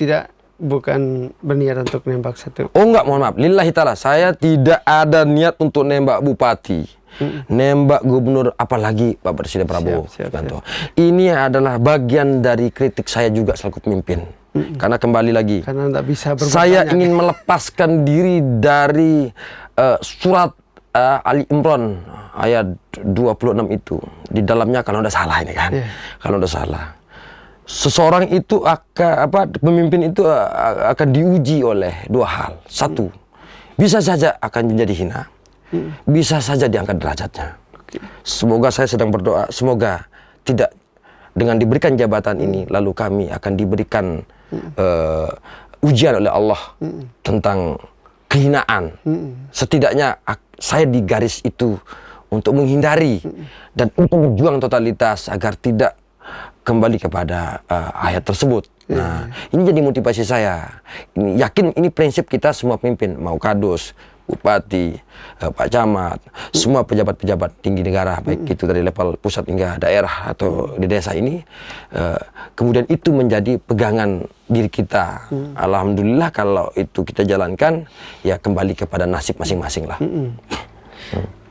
bukan berniat untuk nembak satu.
Oh enggak, mohon maaf. Lillahi ta'ala, saya tidak ada niat untuk nembak bupati. Nembak gubernur, apalagi Pak Presiden Prabowo.
Siap.
Ini adalah bagian dari kritik saya juga selaku pemimpin. Karena kembali lagi,
karena tidak bisa
saya ingin melepaskan diri dari surat Ali Imran ayat 26 itu. Di dalamnya kalau udah salah ini kan, kalau udah salah. Seseorang itu pemimpin itu akan diuji oleh dua hal. Satu, bisa saja akan menjadi hina. Bisa saja diangkat derajatnya. Semoga saya sedang berdoa, semoga tidak dengan diberikan jabatan ini, lalu kami akan diberikan ujian oleh Allah tentang kehinaan. Setidaknya saya di garis itu untuk menghindari dan untuk berjuang totalitas agar tidak kembali kepada ayat tersebut. Nah, ini jadi motivasi saya. Yakin ini prinsip kita semua pemimpin, mau kadus, bupati, Pak Camat, semua pejabat-pejabat tinggi negara, baik itu dari level pusat hingga daerah atau di desa ini, kemudian itu menjadi pegangan diri kita. Alhamdulillah kalau itu kita jalankan, ya kembali kepada nasib masing-masing lah.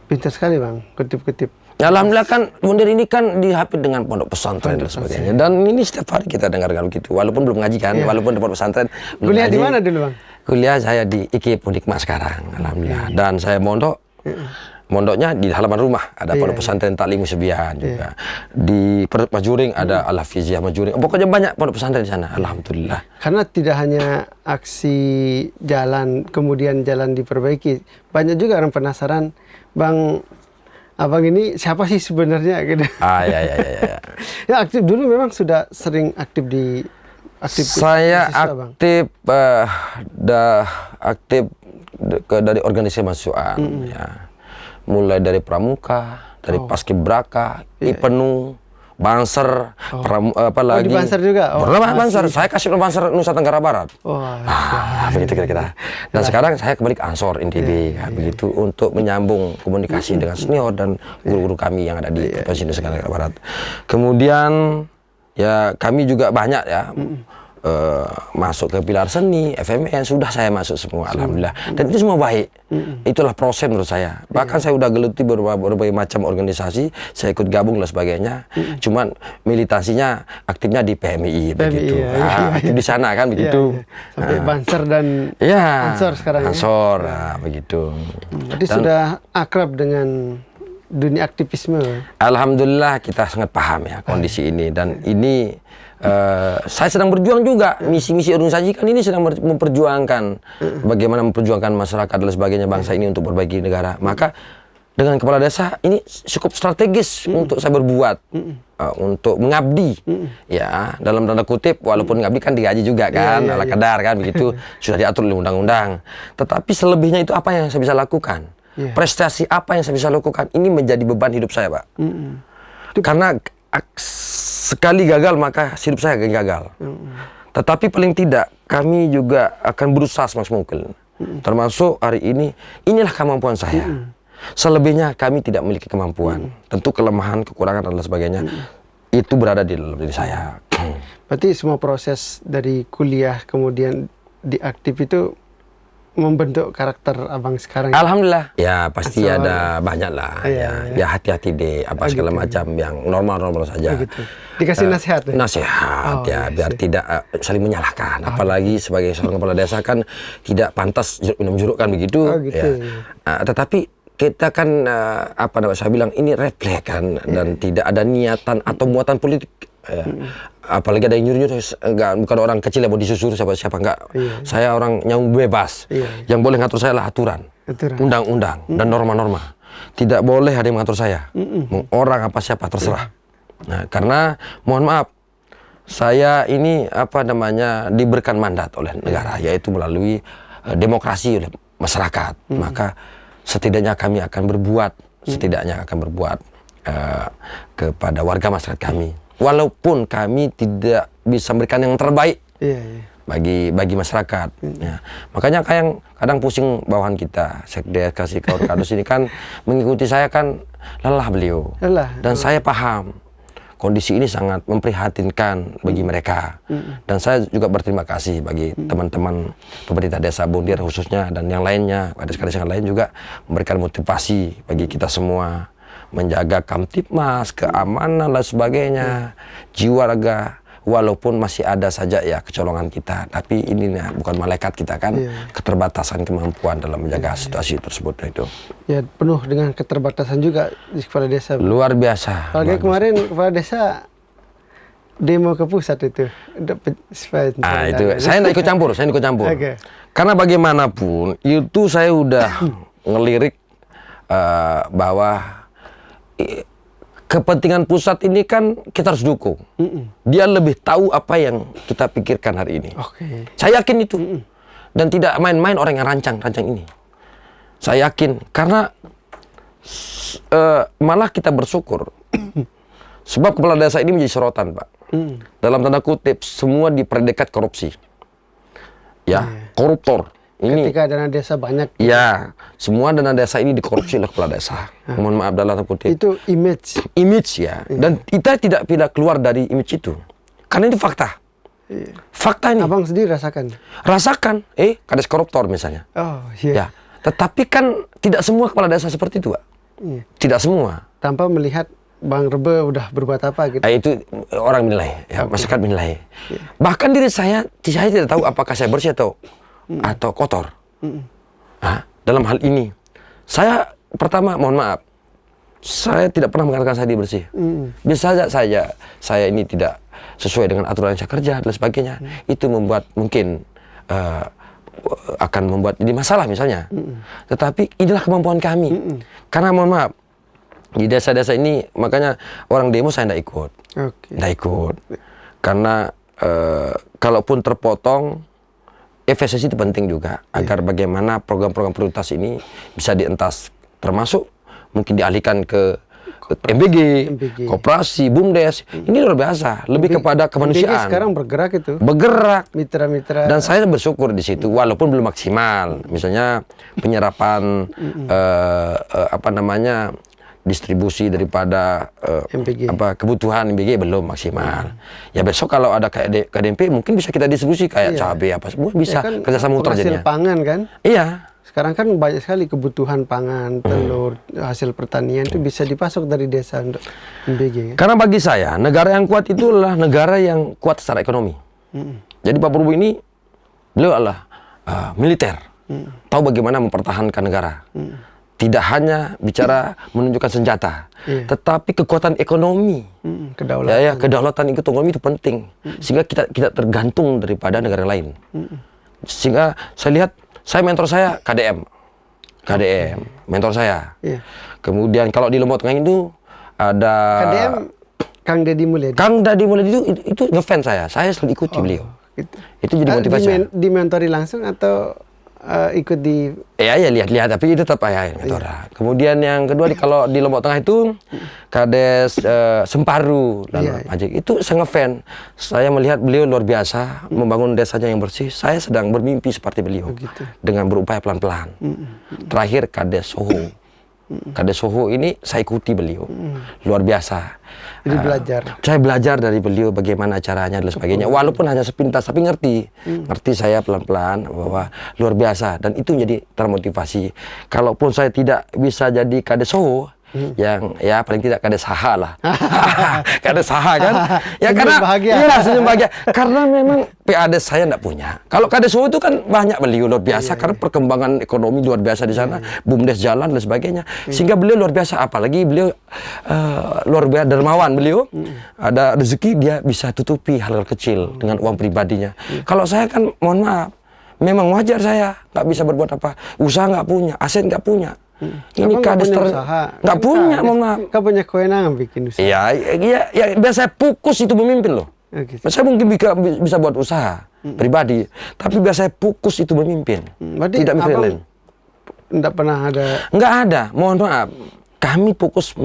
Pintar sekali Bang, kutip-kutip.
Ya, alhamdulillah kan mundir ini kan dihapit dengan pondok pesantren dan sebagainya. Dan ini setiap hari kita dengarkan begitu. Walaupun belum ngaji kan, walaupun di pondok pesantren belum
kuliah
ngaji.
Di mana dulu Bang?
Kuliah saya di IKIP Undikma sekarang, alhamdulillah. Dan saya mondoknya di halaman rumah ada pondok pesantren Taklim Musebian juga. Di Majuring ada Al-Hafiziyah Majuring. Pokoknya banyak pondok pesantren di sana, alhamdulillah.
Karena tidak hanya aksi jalan kemudian jalan diperbaiki, banyak juga orang penasaran, Bang Abang ini siapa sih sebenarnya gitu.
Ya.
Ya aktif dulu memang sudah sering aktif di
saya aktif dari organisasi mahasiswaan ya. Mulai dari pramuka, dari paskibraka, IPENU, Banser, apalagi.
Di Banser juga?
Pernah Banser, saya kasih Banser Nusa Tenggara Barat. Begitu kira-kira. Dan sekarang saya kembali ke Ansor NTB, begitu untuk menyambung komunikasi dengan senior dan guru-guru kami yang ada di Provinsi Nusa Tenggara Barat. Kemudian ya kami juga banyak ya masuk ke pilar seni, FMN, sudah saya masuk semua, alhamdulillah. Dan itu semua baik. Itulah proses menurut saya. Bahkan saya udah geluti berbagai macam organisasi, saya ikut gabung dan sebagainya. Cuman militansinya aktifnya di PMI, begitu. Aktif di sana kan begitu.
Sampai Banser dan Ansor sekarang.
Ansor, begitu.
Jadi sudah akrab dengan dunia aktivisme.
Alhamdulillah kita sangat paham ya kondisi ini, dan ini saya sedang berjuang juga. Misi-misi organisasi kan ini sedang memperjuangkan bagaimana memperjuangkan masyarakat dan sebagainya bangsa ini untuk perbaiki negara. Maka dengan kepala desa ini cukup strategis untuk saya berbuat, untuk mengabdi, ya dalam tanda kutip, walaupun mengabdi kan digaji juga kan, ala kadar kan begitu, sudah diatur oleh undang-undang. Tetapi selebihnya itu apa yang saya bisa lakukan? Prestasi apa yang saya bisa lakukan? Ini menjadi beban hidup saya, Pak. Karena sekali gagal maka hidup saya akan gagal. Tetapi paling tidak kami juga akan berusaha semaksimal mungkin. Termasuk hari ini, inilah kemampuan saya. Selebihnya kami tidak memiliki kemampuan. Tentu kelemahan, kekurangan dan lain sebagainya itu berada di dalam diri saya.
Berarti semua proses dari kuliah kemudian di aktif itu membentuk karakter abang sekarang.
Alhamdulillah. Ya pasti ada banyak lah. Ya hati-hati deh apa segala macam yang normal-normal saja.
Dikasih nasihat.
Nasihat biar tidak saling menyalahkan. Apalagi sebagai seorang kepala desa kan tidak pantas minum jeruk kan begitu. Tetapi kita kan saya bilang ini refleks kan, dan tidak ada niatan atau muatan politik. Apalagi ada yang nyuruh-nyuruh, bukan orang kecil yang mau disusur siapa-siapa, enggak. Saya orang yang bebas. Yang boleh ngatur saya lah aturan, undang-undang dan norma-norma. Tidak boleh ada yang mengatur saya. Orang apa siapa terserah. Nah, karena mohon maaf, saya ini diberikan mandat oleh negara, yaitu melalui demokrasi oleh masyarakat. Maka setidaknya kami akan berbuat, kepada warga masyarakat kami. Walaupun kami tidak bisa memberikan yang terbaik bagi masyarakat. Makanya kadang pusing bawahan kita, Sekdes kasih Kadus ini kan mengikuti saya kan lelah beliau. Dan saya paham kondisi ini sangat memprihatinkan bagi mereka. Dan saya juga berterima kasih bagi teman-teman pemerintah desa Bondir khususnya dan yang lainnya, kadis-kadis yang lain juga memberikan motivasi bagi kita semua, menjaga Kamtipmas, keamanan dan sebagainya, jiwa raga, walaupun masih ada saja ya kecolongan kita, tapi ini bukan malaikat kita kan, keterbatasan kemampuan dalam menjaga situasi tersebut itu. Ya
penuh dengan keterbatasan juga di kepala desa.
Luar biasa.
Apalagi kemarin kepala desa demo ke pusat itu.
Itu saya nggak ikut campur, Karena bagaimanapun itu saya udah ngelirik bahwa kepentingan pusat ini kan kita harus dukung. Dia lebih tahu apa yang kita pikirkan hari ini. Saya yakin itu. Dan tidak main-main orang yang rancang ini. Saya yakin. Karena malah kita bersyukur. Sebab kepala desa ini menjadi sorotan, Pak. Dalam tanda kutip, semua dipredikat korupsi. Koruptor. Ini,
ketika dana desa banyak.
Semua dana desa ini dikorupsi oleh kepala desa. Mohon maaf dalam tanda kutip.
Itu image.
Dan kita tidak keluar dari image itu. Karena itu fakta. Fakta ini.
Abang sendiri rasakan?
Rasakan. Kades koruptor misalnya. Tetapi kan tidak semua kepala desa seperti itu, Pak. Tidak semua.
Tanpa melihat Bang Rebe udah berbuat apa gitu.
Itu orang menilai, masyarakat menilai. Bahkan diri saya tidak tahu apakah saya bersih atau kotor. Dalam hal ini, saya pertama mohon maaf, saya tidak pernah mengatakan saya bersih. Bisa saja saya ini tidak sesuai dengan aturan yang saya kerja dan sebagainya. Itu membuat mungkin akan membuat jadi masalah misalnya. Tetapi inilah kemampuan kami. Karena mohon maaf, di desa-desa ini makanya orang demo saya tidak ikut. Tidak ikut. Karena kalaupun terpotong, efisiensi itu penting juga agar bagaimana program-program prioritas ini bisa dientas, termasuk mungkin dialihkan ke MBG, koperasi, BUMDes. Ini luar biasa, lebih kepada kemanusiaan.
MBG sekarang bergerak itu. Mitra-mitra.
Dan saya bersyukur di situ, walaupun belum maksimal. Misalnya penyerapan distribusi daripada
MPG.
kebutuhan MPG belum maksimal. Ya besok kalau ada KDMP mungkin bisa kita distribusi kayak cabai apa semua bisa
kan
kerjasama muter
hasil
jadinya.
pangan kan.
Iya.
Sekarang kan banyak sekali kebutuhan pangan, telur, hasil pertanian itu bisa dipasok dari desa untuk MPG. Kan?
Karena bagi saya negara yang kuat itu adalah negara yang kuat secara ekonomi. Jadi Pak Prabowo ini beliau adalah militer, tahu bagaimana mempertahankan negara. Tidak hanya bicara menunjukkan senjata, tetapi kekuatan ekonomi.
Kedaulatan.
Kedaulatan ekonomi itu penting, sehingga kita tergantung daripada negara lain. Sehingga saya mentor saya KDM, mentor saya.
Iya.
Kemudian kalau di Lombok Tengah itu ada
KDM Kang Deddy Mulyadi.
Kang Deddy Mulyadi itu ngefans saya selalu ikuti beliau.
Gitu.
Itu jadi motivasi.
Dimentori langsung atau ikut di?
Ya lihat, tapi itu tetap ayah mentor. Kemudian yang kedua kalau di Lombok Tengah itu Kades Semparu dan Ajik itu saya ngefans. Saya melihat beliau luar biasa membangun desanya yang bersih. Saya sedang bermimpi seperti beliau dengan berupaya pelan-pelan. Terakhir Kades Soho. Kades Soho ini saya ikuti beliau luar biasa.
Jadi belajar.
Saya belajar dari beliau bagaimana caranya dan sebagainya. Walaupun hanya sepintas, tapi ngerti saya pelan-pelan bahwa luar biasa dan itu menjadi termotivasi. Kalaupun saya tidak bisa jadi Kades Soho, yang ya paling tidak Kades Saha lah. Kades Saha kan? Ya karena senyum bahagia. Karena memang PADES saya enggak punya. Kalau Kades Soho itu kan banyak beliau luar biasa karena perkembangan ekonomi luar biasa di sana, BUMDes jalan dan sebagainya. Sehingga beliau luar biasa, apalagi beliau luar biasa dermawan beliau. Ada rezeki dia bisa tutupi hal-hal kecil dengan uang pribadinya. Kalau saya kan mohon maaf, memang wajar saya nggak bisa berbuat apa. Usaha nggak punya, aset nggak punya. Ini Kades nggak punya, mohon maaf.
Kau punya kewenangan bikin usaha.
Iya, biasa fokus itu memimpin loh.
Gitu.
Saya mungkin bisa buat usaha pribadi, tapi biasa fokus itu memimpin. Tidak mikir lain.
Nggak pernah ada.
Nggak ada, mohon maaf. Kami fokus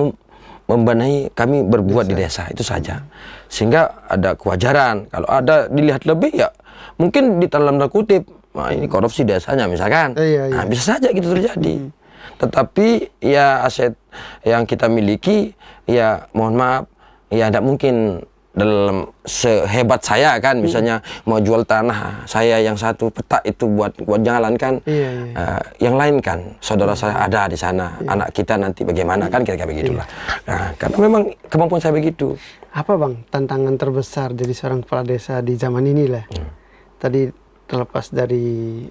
membenahi, kami berbuat di desa itu saja. Sehingga ada kewajaran. Kalau ada dilihat lebih ya mungkin di dalam tanda kutip, nah ini korupsi desanya misalkan. Nah, bisa saja gitu terjadi. Tetapi ya aset yang kita miliki ya mohon maaf ya tidak mungkin dalam sehebat saya kan, misalnya mau jual tanah saya yang satu petak itu buat jalan kan, yang lain kan saudara saya ada di sana, anak kita nanti bagaimana kan, kira-kira begitulah. Nah, karena memang kemampuan saya begitu.
Apa bang tantangan terbesar jadi seorang kepala desa di zaman ini lah? Tadi terlepas dari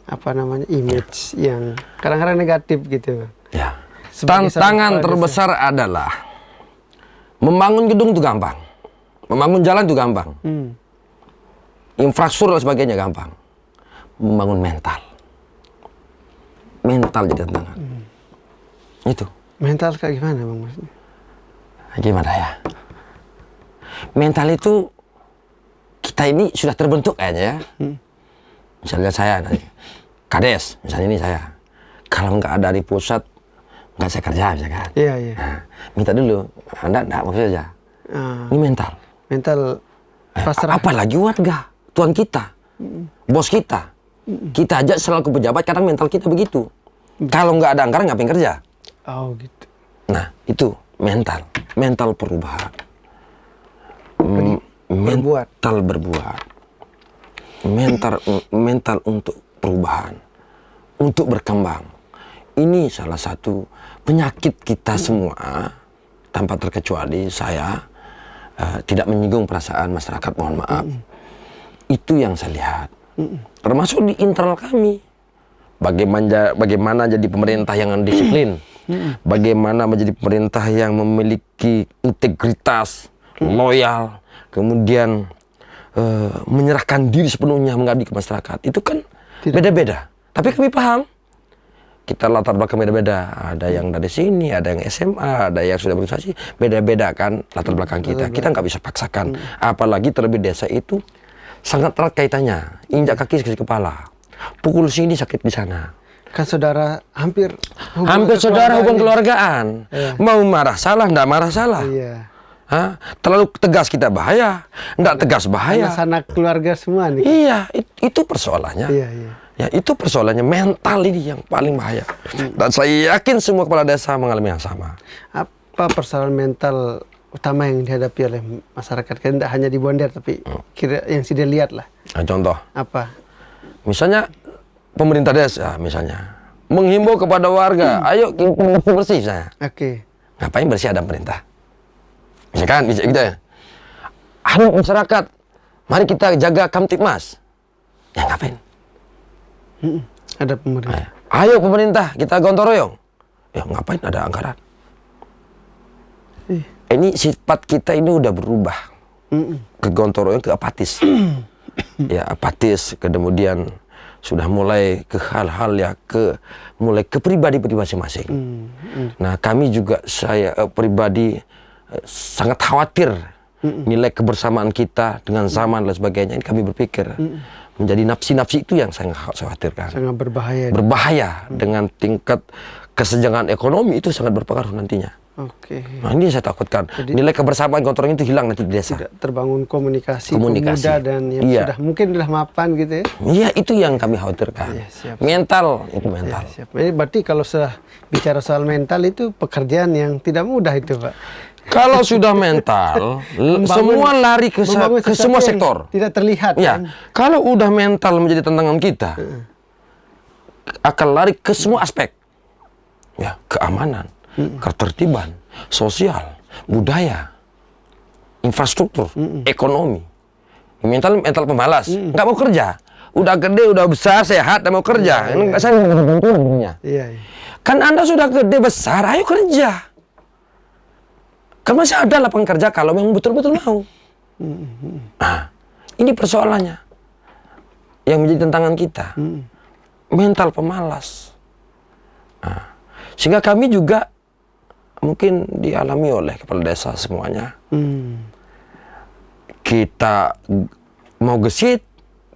image yang kadang-kadang negatif gitu.
Ya. Tantangan terbesar adalah membangun gedung itu gampang, membangun jalan itu gampang, infrastruktur dan sebagainya gampang. Membangun mental jadi tantangan. Itu.
Mental kayak gimana bang maksudnya?
Gimana ya? Mental itu kita ini sudah terbentuk kayaknya ya. Misalnya saya, Kades, misalnya ini saya. Kalau nggak ada di pusat, nggak saya kerja misalkan.
Iya.
Nah, minta dulu, enggak maksud saja. Ini mental.
Pasrah.
Apalagi warga, tuan kita, bos kita. Kita aja selaku pejabat, kadang mental kita begitu. Kalau nggak ada anggaran, ngapain kerja?
Oh gitu.
Nah, itu mental perubahan. Mental berbuat. Mental untuk perubahan, untuk berkembang. Ini salah satu penyakit kita semua, tanpa terkecuali saya, tidak menyinggung perasaan masyarakat, mohon maaf. Itu yang saya lihat, termasuk di internal kami. Bagaimana jadi pemerintah yang disiplin, bagaimana menjadi pemerintah yang memiliki integritas, loyal, kemudian menyerahkan diri sepenuhnya mengabdi ke masyarakat. Itu kan beda-beda. Tapi kami paham. Kita latar belakang beda-beda. Ada yang dari sini, ada yang SMA, ada yang sudah berorganisasi. Beda-beda kan latar belakang kita. Kita nggak bisa paksakan. Apalagi terlebih desa itu sangat erat kaitannya. Injak kaki sakit kepala. Pukul sini sakit di sana.
Kan saudara hampir
saudara hubungan keluargaan. Mau marah salah, nggak marah salah.
Iya.
Terlalu tegas kita bahaya, enggak tegas bahaya.
Anak keluarga semua nih.
Iya, itu persoalannya.
Iya.
Ya, itu persoalannya mental ini yang paling bahaya. Dan saya yakin semua kepala desa mengalami yang sama.
apa persoalan mental utama yang dihadapi oleh masyarakat? Kan tidak hanya di Bonder, tapi kira yang sudah lihat lah.
Nah, contoh,
Apa?
misalnya pemerintah desa misalnya menghimbau kepada warga, ayo kita bersih saya.
Oke.
Ngapain bersih ada pemerintah? Misalkan bisa gitu ya. Ayo masyarakat, mari kita jaga Kamtibmas. Ya ngapain?
Ada pemerintah.
Ayo pemerintah, kita gotong royong. Ya ngapain ada anggaran? Ini sifat kita ini udah berubah. Ke gotong royong, ke apatis. Ya apatis, kemudian sudah mulai ke hal-hal ya mulai ke pribadi-pribadi masing-masing. Nah kami juga saya pribadi sangat khawatir nilai kebersamaan kita dengan zaman dan sebagainya. Ini kami berpikir menjadi nafsi-nafsi itu yang saya khawatirkan.
Sangat berbahaya.
Berbahaya dengan tingkat kesenjangan ekonomi itu sangat berpengaruh nantinya.
Oke.
Nah ini saya takutkan. Nilai kebersamaan gotong royong itu hilang nanti di desa.
Tidak terbangun komunikasi
Komunikasi.
pemuda dan yang sudah mungkin sudah mapan gitu ya.
Iya itu yang kami khawatirkan.
Iya, siap.
Mental itu mental.
Ya, siap. Ini berarti kalau sudah bicara soal mental itu pekerjaan yang tidak mudah itu, Pak.
Kalau sudah mental, semua lari ke
Membangun
semua
sesuatu yang
sektor.
tidak terlihat.
Ya,
Kan?
kalau udah mental menjadi tantangan kita, akan lari ke semua aspek. Ya, keamanan, ketertiban, sosial, budaya, infrastruktur, ekonomi. Mental pemalas, nggak mau kerja. Udah gede, udah besar, sehat, nggak mau kerja. Ini saya nggak ada bantuannya.
Iya.
Kan Anda sudah gede besar, ayo kerja. Kan masih ada lapangan kerja kalau memang betul-betul mau. Nah, ini persoalannya. Yang menjadi tantangan kita. Mental pemalas. Nah, sehingga kami juga mungkin dialami oleh kepala desa semuanya. Kita mau gesit,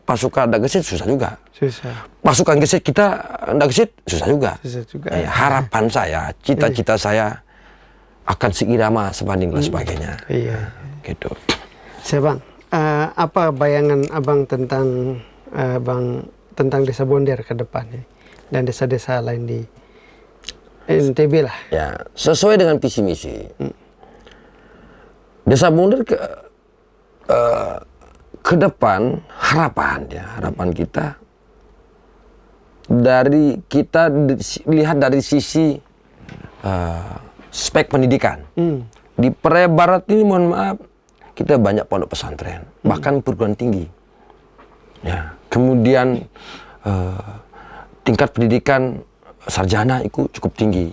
pasukan ada gesit, susah juga.
Susah.
Pasukan gesit kita ada gesit, susah juga.
Susah juga.
Harapan saya, cita-cita saya akan seirama sebanding dan sebagainya.
Iya.
Gitu.
Saya Bang, apa bayangan Abang tentang tentang desa Bonder ke depan ini dan desa-desa lain di NTB lah?
Ya, sesuai dengan visi misi. Desa Bonder ke depan harapan kita lihat dari sisi spek pendidikan. Di Praia Barat ini mohon maaf kita banyak pondok pesantren, bahkan perguruan tinggi. Ya, kemudian tingkat pendidikan sarjana itu cukup tinggi.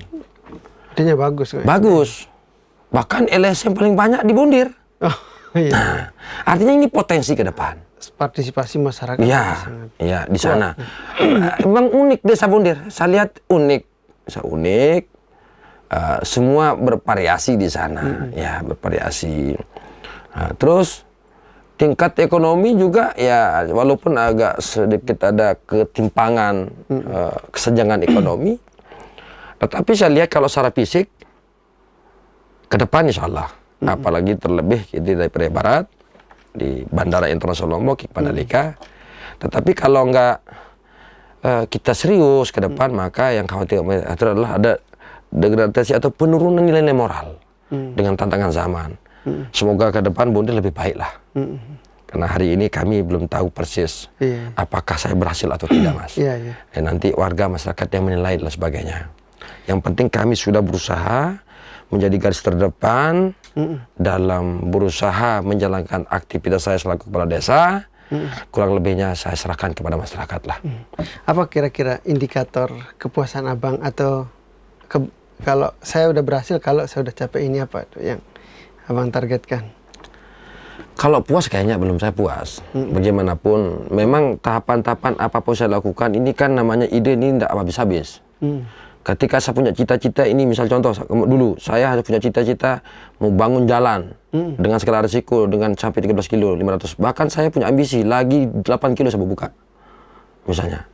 Artinya bagus kan?
Bagus. Bahkan LSM paling banyak di Bondir.
Oh, iya.
Nah, artinya ini potensi ke depan.
Partisipasi masyarakat.
Iya,
sangat
iya di sana. Emang unik desa Bondir. Saya lihat unik. Semua bervariasi di sana, ya bervariasi. Nah, terus tingkat ekonomi juga ya walaupun agak sedikit ada ketimpangan kesenjangan ekonomi, tetapi saya lihat kalau secara fisik ke depan insya Allah, apalagi terlebih dari Praia Barat di Bandara Internasional Lombok, Mandalika. Tetapi kalau nggak kita serius ke depan, maka yang khawatir itu adalah ada degradasi atau penurunan nilai moral dengan tantangan zaman. Semoga ke depan Bondir lebih baik lah. Karena hari ini kami belum tahu persis apakah saya berhasil atau tidak, Mas. Nanti warga masyarakat yang menilai dan sebagainya. Yang penting kami sudah berusaha menjadi garis terdepan dalam berusaha menjalankan aktivitas saya selaku kepala desa. Kurang lebihnya saya serahkan kepada masyarakat lah.
Apa kira-kira indikator kepuasan Abang atau kalau saya udah berhasil, kalau saya udah capek, ini apa tuh yang Abang targetkan?
Kalau puas kayaknya belum saya puas. Bagaimanapun, memang tahapan-tahapan apapun saya lakukan ini kan namanya ide ini tidak habis-habis. Ketika saya punya cita-cita ini, misal contoh dulu saya punya cita-cita mau bangun jalan dengan segala risiko dengan sampai 13 kilo 500. Bahkan saya punya ambisi lagi 8 kilo saya mau buka. Misalnya.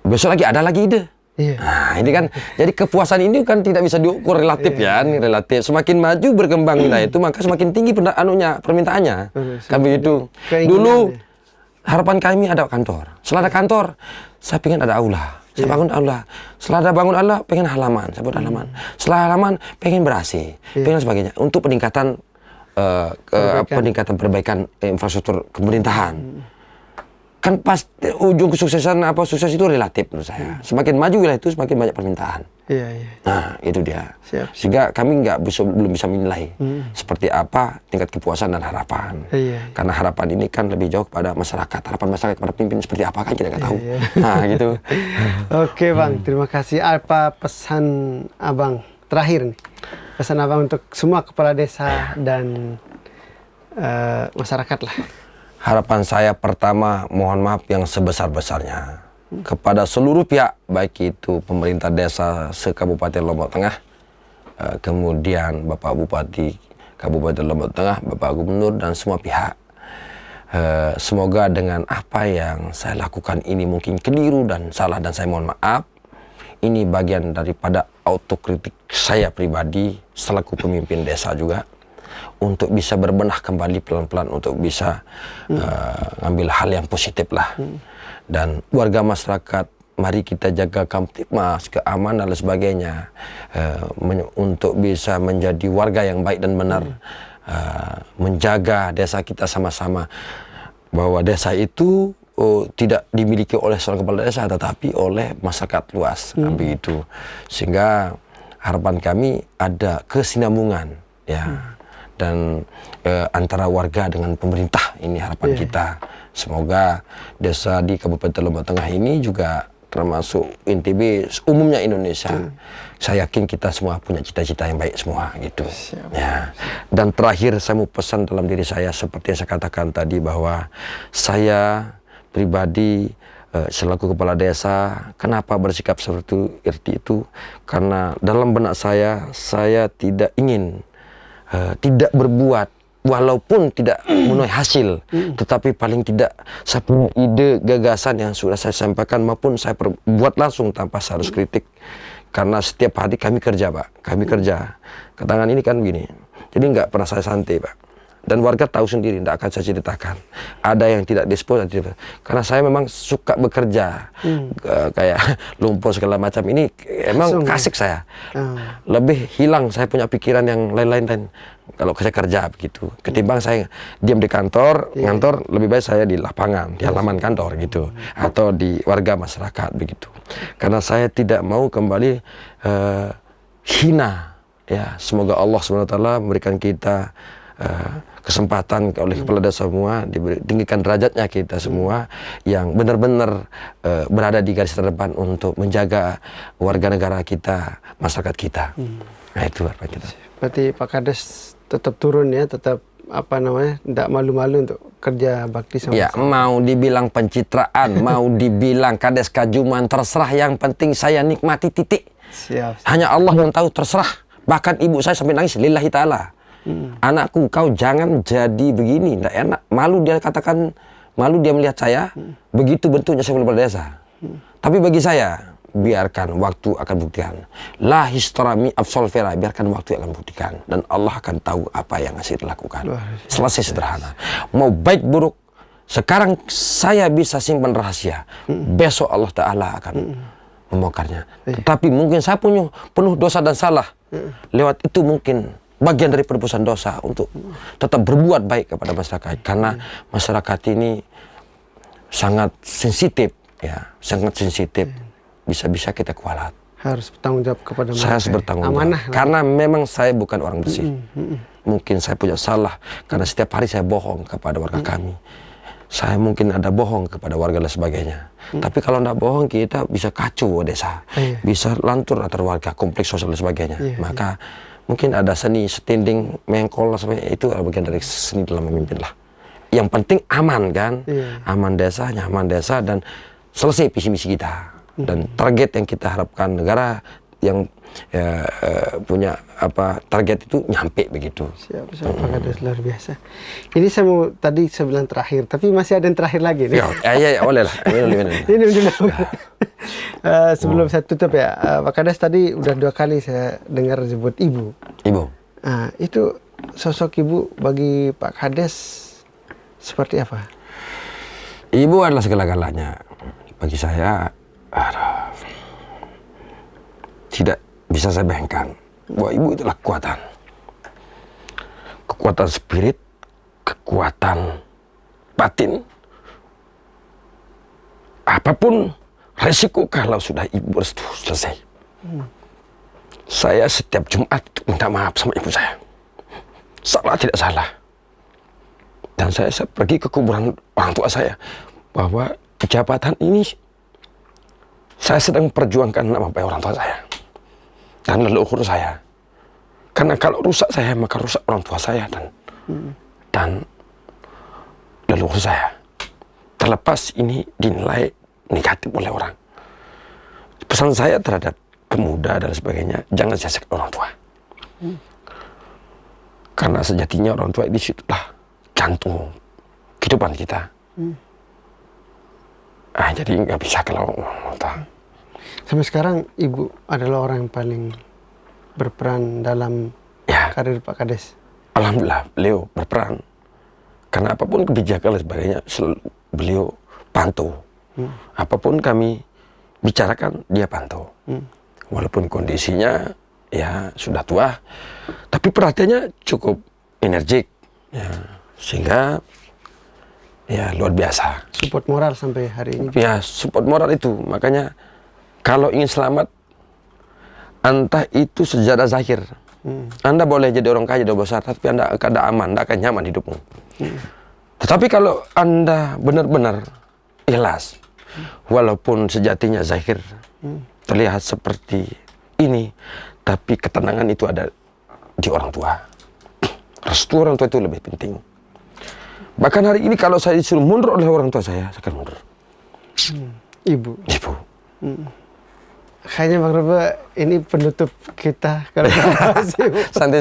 Besok lagi ada lagi ide. Nah, ini kan jadi kepuasan ini kan tidak bisa diukur relatif ya, ini relatif. Semakin maju berkembang wilayah itu maka semakin tinggi permintaannya. Kan begitu. Dulu harapan kami ada kantor. Setelah ada kantor, saya pengen ada aula. Saya bangun aula. Setelah ada bangun aula, pengen halaman. Saya buat halaman. Setelah halaman, pengen ber-AC, pengen sebagainya. Untuk peningkatan perbaikan infrastruktur pemerintahan. Kan pas ujung kesuksesan sukses itu relatif menurut saya. Semakin maju wilayah itu semakin banyak permintaan.
Iya.
Nah, itu dia.
Siap.
Sehingga kami belum bisa menilai seperti apa tingkat kepuasan dan harapan.
Iya.
Karena harapan ini kan lebih jauh kepada masyarakat. Harapan masyarakat kepada pemimpin seperti apa kan kita nggak tahu.
Iya.
Nah, gitu.
Oke Bang, terima kasih. Apa pesan Abang terakhir nih? Pesan Abang untuk semua kepala desa dan masyarakat lah.
Harapan saya pertama, mohon maaf yang sebesar-besarnya kepada seluruh pihak, baik itu pemerintah desa se-Kabupaten Lombok Tengah, kemudian Bapak Bupati Kabupaten Lombok Tengah, Bapak Gubernur, dan semua pihak. Semoga dengan apa yang saya lakukan ini mungkin keliru dan salah, dan saya mohon maaf. Ini bagian daripada autokritik saya pribadi selaku pemimpin desa juga, untuk bisa berbenah kembali pelan-pelan, untuk bisa ngambil hal yang positif lah. Dan warga masyarakat, mari kita jaga kamtipmas, keamanan dan sebagainya, untuk bisa menjadi warga yang baik dan benar, menjaga desa kita sama-sama, bahwa desa itu tidak dimiliki oleh seorang kepala desa, tetapi oleh masyarakat luas. Begitu. Sehingga harapan kami ada kesinambungan, ya. Dan antara warga dengan pemerintah, ini harapan kita. Semoga desa di Kabupaten Lombok Tengah ini juga termasuk NTB umumnya Indonesia. Saya yakin kita semua punya cita-cita yang baik semua gitu. Ya. Dan terakhir saya mau pesan dalam diri saya, seperti yang saya katakan tadi, bahwa saya pribadi selaku kepala desa, kenapa bersikap seperti itu? Karena dalam benak saya tidak ingin tidak berbuat, walaupun tidak menuai hasil, tetapi paling tidak saya punya ide, gagasan yang sudah saya sampaikan, maupun saya perbuat langsung tanpa harus kritik. Karena setiap hari kami kerja, Pak. Kami kerja. Ketangan ini kan begini. Jadi nggak pernah saya santai, Pak. Dan warga tahu sendiri, tidak akan saya ceritakan. Ada yang tidak dispose, karena saya memang suka bekerja, kayak lumpur segala macam. Ini emang kasih saya. Lebih hilang, saya punya pikiran yang lain-lain kalau saya kerja begitu. Ketimbang saya diam di kantor, ngantor, lebih baik saya di lapangan, di halaman kantor gitu, atau di warga masyarakat begitu. Karena saya tidak mau kembali hina. Ya, semoga Allah SWT memberikan kita kesempatan oleh kepala desa semua, ditinggikan derajatnya kita semua yang benar-benar berada di garis terdepan untuk menjaga warga negara kita, masyarakat kita. Nah, itu harapan kita.
Berarti Pak Kades tetap turun ya, tetap tidak malu-malu untuk kerja bakti sama.
Ya, mau dibilang pencitraan, mau dibilang Kades Kajuman, terserah, yang penting saya nikmati, titik.
Siap.
Hanya Allah yang tahu, terserah. Bahkan ibu saya sampai nangis, lillahi ta'ala. Anakku, kau jangan jadi begini, tidak enak. Malu dia katakan, malu dia melihat saya, begitu bentuknya saya kepala desa. Tapi bagi saya, biarkan waktu akan buktikan. La historami absolvera, biarkan waktu akan buktikan. Dan Allah akan tahu apa yang harus dilakukan. Selesai, sederhana. Mau baik buruk, sekarang saya bisa simpan rahasia. Besok Allah Ta'ala akan membongkarnya. Tetapi mungkin saya punya penuh dosa dan salah. Lewat itu mungkin bagian dari penebusan dosa untuk tetap berbuat baik kepada masyarakat, karena masyarakat ini sangat sensitif, ya, sangat sensitif. Bisa-bisa kita kualat.
Harus bertanggung jawab kepada mereka.
Saya harus bertanggung jawab. Karena memang saya bukan orang bersih. Mungkin saya punya salah karena setiap hari saya bohong kepada warga kami. Saya mungkin ada bohong kepada warga dan sebagainya. Tapi kalau tidak bohong, kita bisa kacau desa, bisa lantur antar warga, kompleks sosial dan sebagainya. Maka mungkin ada seni setinding, mengkol, itu bagian dari seni dalam memimpin lah. Yang penting aman kan, aman desa, nyaman desa, dan selesai visi misi kita. Dan target yang kita harapkan, negara yang punya target itu nyampe begitu.
Siap, Pak Kades, luar biasa. Ini saya mau tadi sebulan terakhir, tapi masih ada yang terakhir lagi nih.
Ya, boleh lah.
Ini sebelum saya tutup ya, Pak Kades, tadi udah 2 kali saya dengar sebut ibu.
Ibu.
Itu sosok ibu bagi Pak Kades seperti apa?
Ibu adalah segala-galanya bagi saya. Aduh. Tidak bisa saya bayangkan bahwa ibu itulah kekuatan. Kekuatan spirit, kekuatan batin. Apapun resiko kalau sudah ibu restu selesai. Saya setiap Jumat minta maaf sama ibu saya. Salah tidak salah. Dan saya pergi ke kuburan orang tua saya. Bahwa jabatan ini saya sedang memperjuangkan nama baik orang tua saya. Dan leluhur saya. Karena kalau rusak saya, maka rusak orang tua saya dan leluhur saya. Terlepas ini dinilai negatif oleh orang. Pesan saya terhadap pemuda dan sebagainya, jangan sia-siakan orang tua. Karena sejatinya orang tua di situlah jantung kehidupan kita. Jadi nggak bisa kalau orang tua.
Sampai sekarang ibu adalah orang yang paling berperan dalam karir Pak Kades.
Alhamdulillah beliau berperan. Karena apapun kebijakan dan sebagainya selalu beliau pantau. Apapun kami bicarakan dia pantau. Walaupun kondisinya ya sudah tua, tapi perhatiannya cukup energik. Ya, sehingga ya luar biasa.
Support moral sampai hari ini.
Ya support moral itu. Makanya kalau ingin selamat, entah itu sejarah zahir. Anda boleh jadi orang kaya, jadi besar, tapi Anda akan aman, Anda akan nyaman hidupmu. Tetapi kalau Anda benar-benar ikhlas, walaupun sejatinya zahir terlihat seperti ini, tapi ketenangan itu ada di orang tua. Restu orang tua itu lebih penting. Bahkan hari ini kalau saya disuruh mundur oleh orang tua saya akan mundur.
Ibu.
Kayaknya
Bang Rebe ini penutup kita kalau
santai.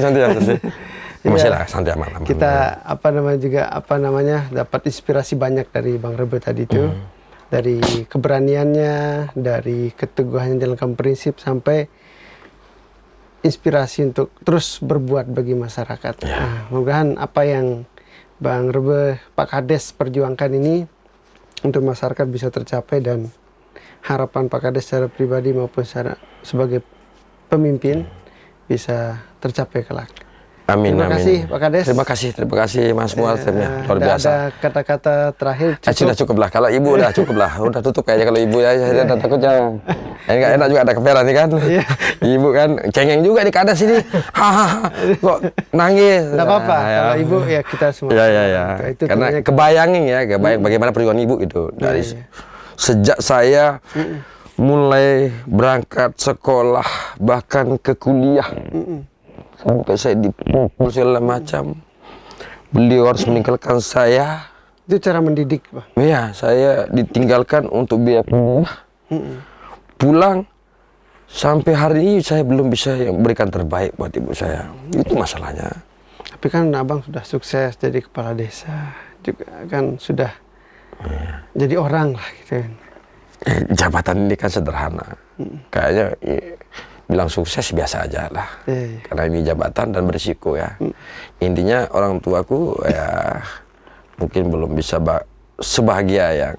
Masih lah santai aman.
Kita dapat inspirasi banyak dari Bang Rebe tadi itu. Dari keberaniannya, dari keteguhannya dalam prinsip sampai inspirasi untuk terus berbuat bagi masyarakat. Nah, mudah-mudahan apa yang Bang Rebe, Pak Kades perjuangkan ini untuk masyarakat bisa tercapai dan harapan Pak Kades secara pribadi maupun sebagai pemimpin bisa tercapai kelak.
Amin.
Terima kasih Pak Kades.
Terima kasih Mas Mual. Luar biasa.
Ada kata-kata terakhir cukup.
Sudah cukup lah. Kalau ibu udah cukup lah. Udah tutup kayaknya kalau ibu ya. Saya udah takutnya. Ini nggak enak juga ada kamera nih kan. Ibu kan cengeng juga di Kades ini. Kok nangis.
Nggak apa-apa. Kalau ibu ya kita semua.
Ya. Karena kebayangin bagaimana perjuangan ibu itu. Dari sejak saya mulai berangkat sekolah bahkan ke kuliah. Sampai saya dipukul segala macam. Beliau harus meninggalkan saya.
Itu cara mendidik, Pak?
Iya, saya ditinggalkan untuk biaya kuliah. Pulang, sampai hari ini saya belum bisa memberikan terbaik buat ibu saya. Itu masalahnya.
Tapi kan abang sudah sukses jadi kepala desa. Juga kan sudah jadi orang lah gitu.
Jabatan ini kan sederhana. Kayaknya bilang sukses biasa aja lah. Karena ini jabatan dan berisiko ya. Intinya orang tuaku ya mungkin belum bisa sebahagia yang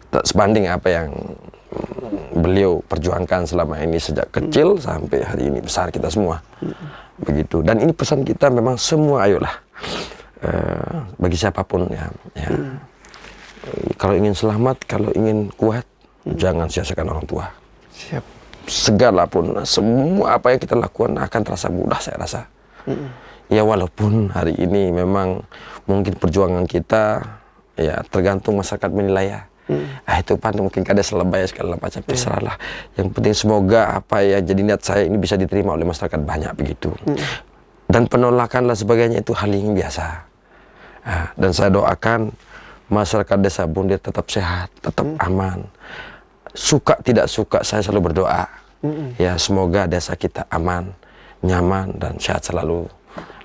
tak sebanding apa yang beliau perjuangkan selama ini sejak kecil sampai hari ini besar kita semua. Begitu. Dan ini pesan kita memang semua ayolah. Bagi siapapun ya. Kalau ingin selamat, kalau ingin kuat, jangan sia-siakan orang tua.
Siap.
Segala pun, semua apa yang kita lakukan akan terasa mudah saya rasa. Ya walaupun hari ini memang mungkin perjuangan kita ya tergantung masyarakat menilai ya. Itu pan mungkin Kades lebay segala macam terserahlah. Yang penting semoga apa yang jadi niat saya ini bisa diterima oleh masyarakat banyak begitu. Dan penolakan dan sebagainya itu hal yang biasa. Dan saya doakan masyarakat desa Bundir tetap sehat, tetap aman. Suka tidak suka saya selalu berdoa. Ya semoga desa kita aman, nyaman dan sehat selalu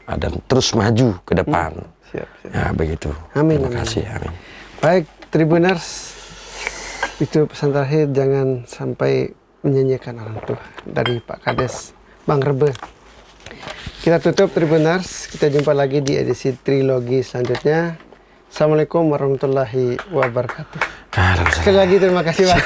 dan terus maju ke depan.
Siap.
Ya begitu.
Amin.
Terima kasih. Amin.
Baik Tribuners, itu pesan terakhir, jangan sampai menyanyiakan orang tua dari Pak Kades Bang Rebe. Kita tutup Tribuners, kita jumpa lagi di edisi trilogi selanjutnya. Assalamualaikum warahmatullahi wabarakatuh. Sekali lagi terima kasih Pak.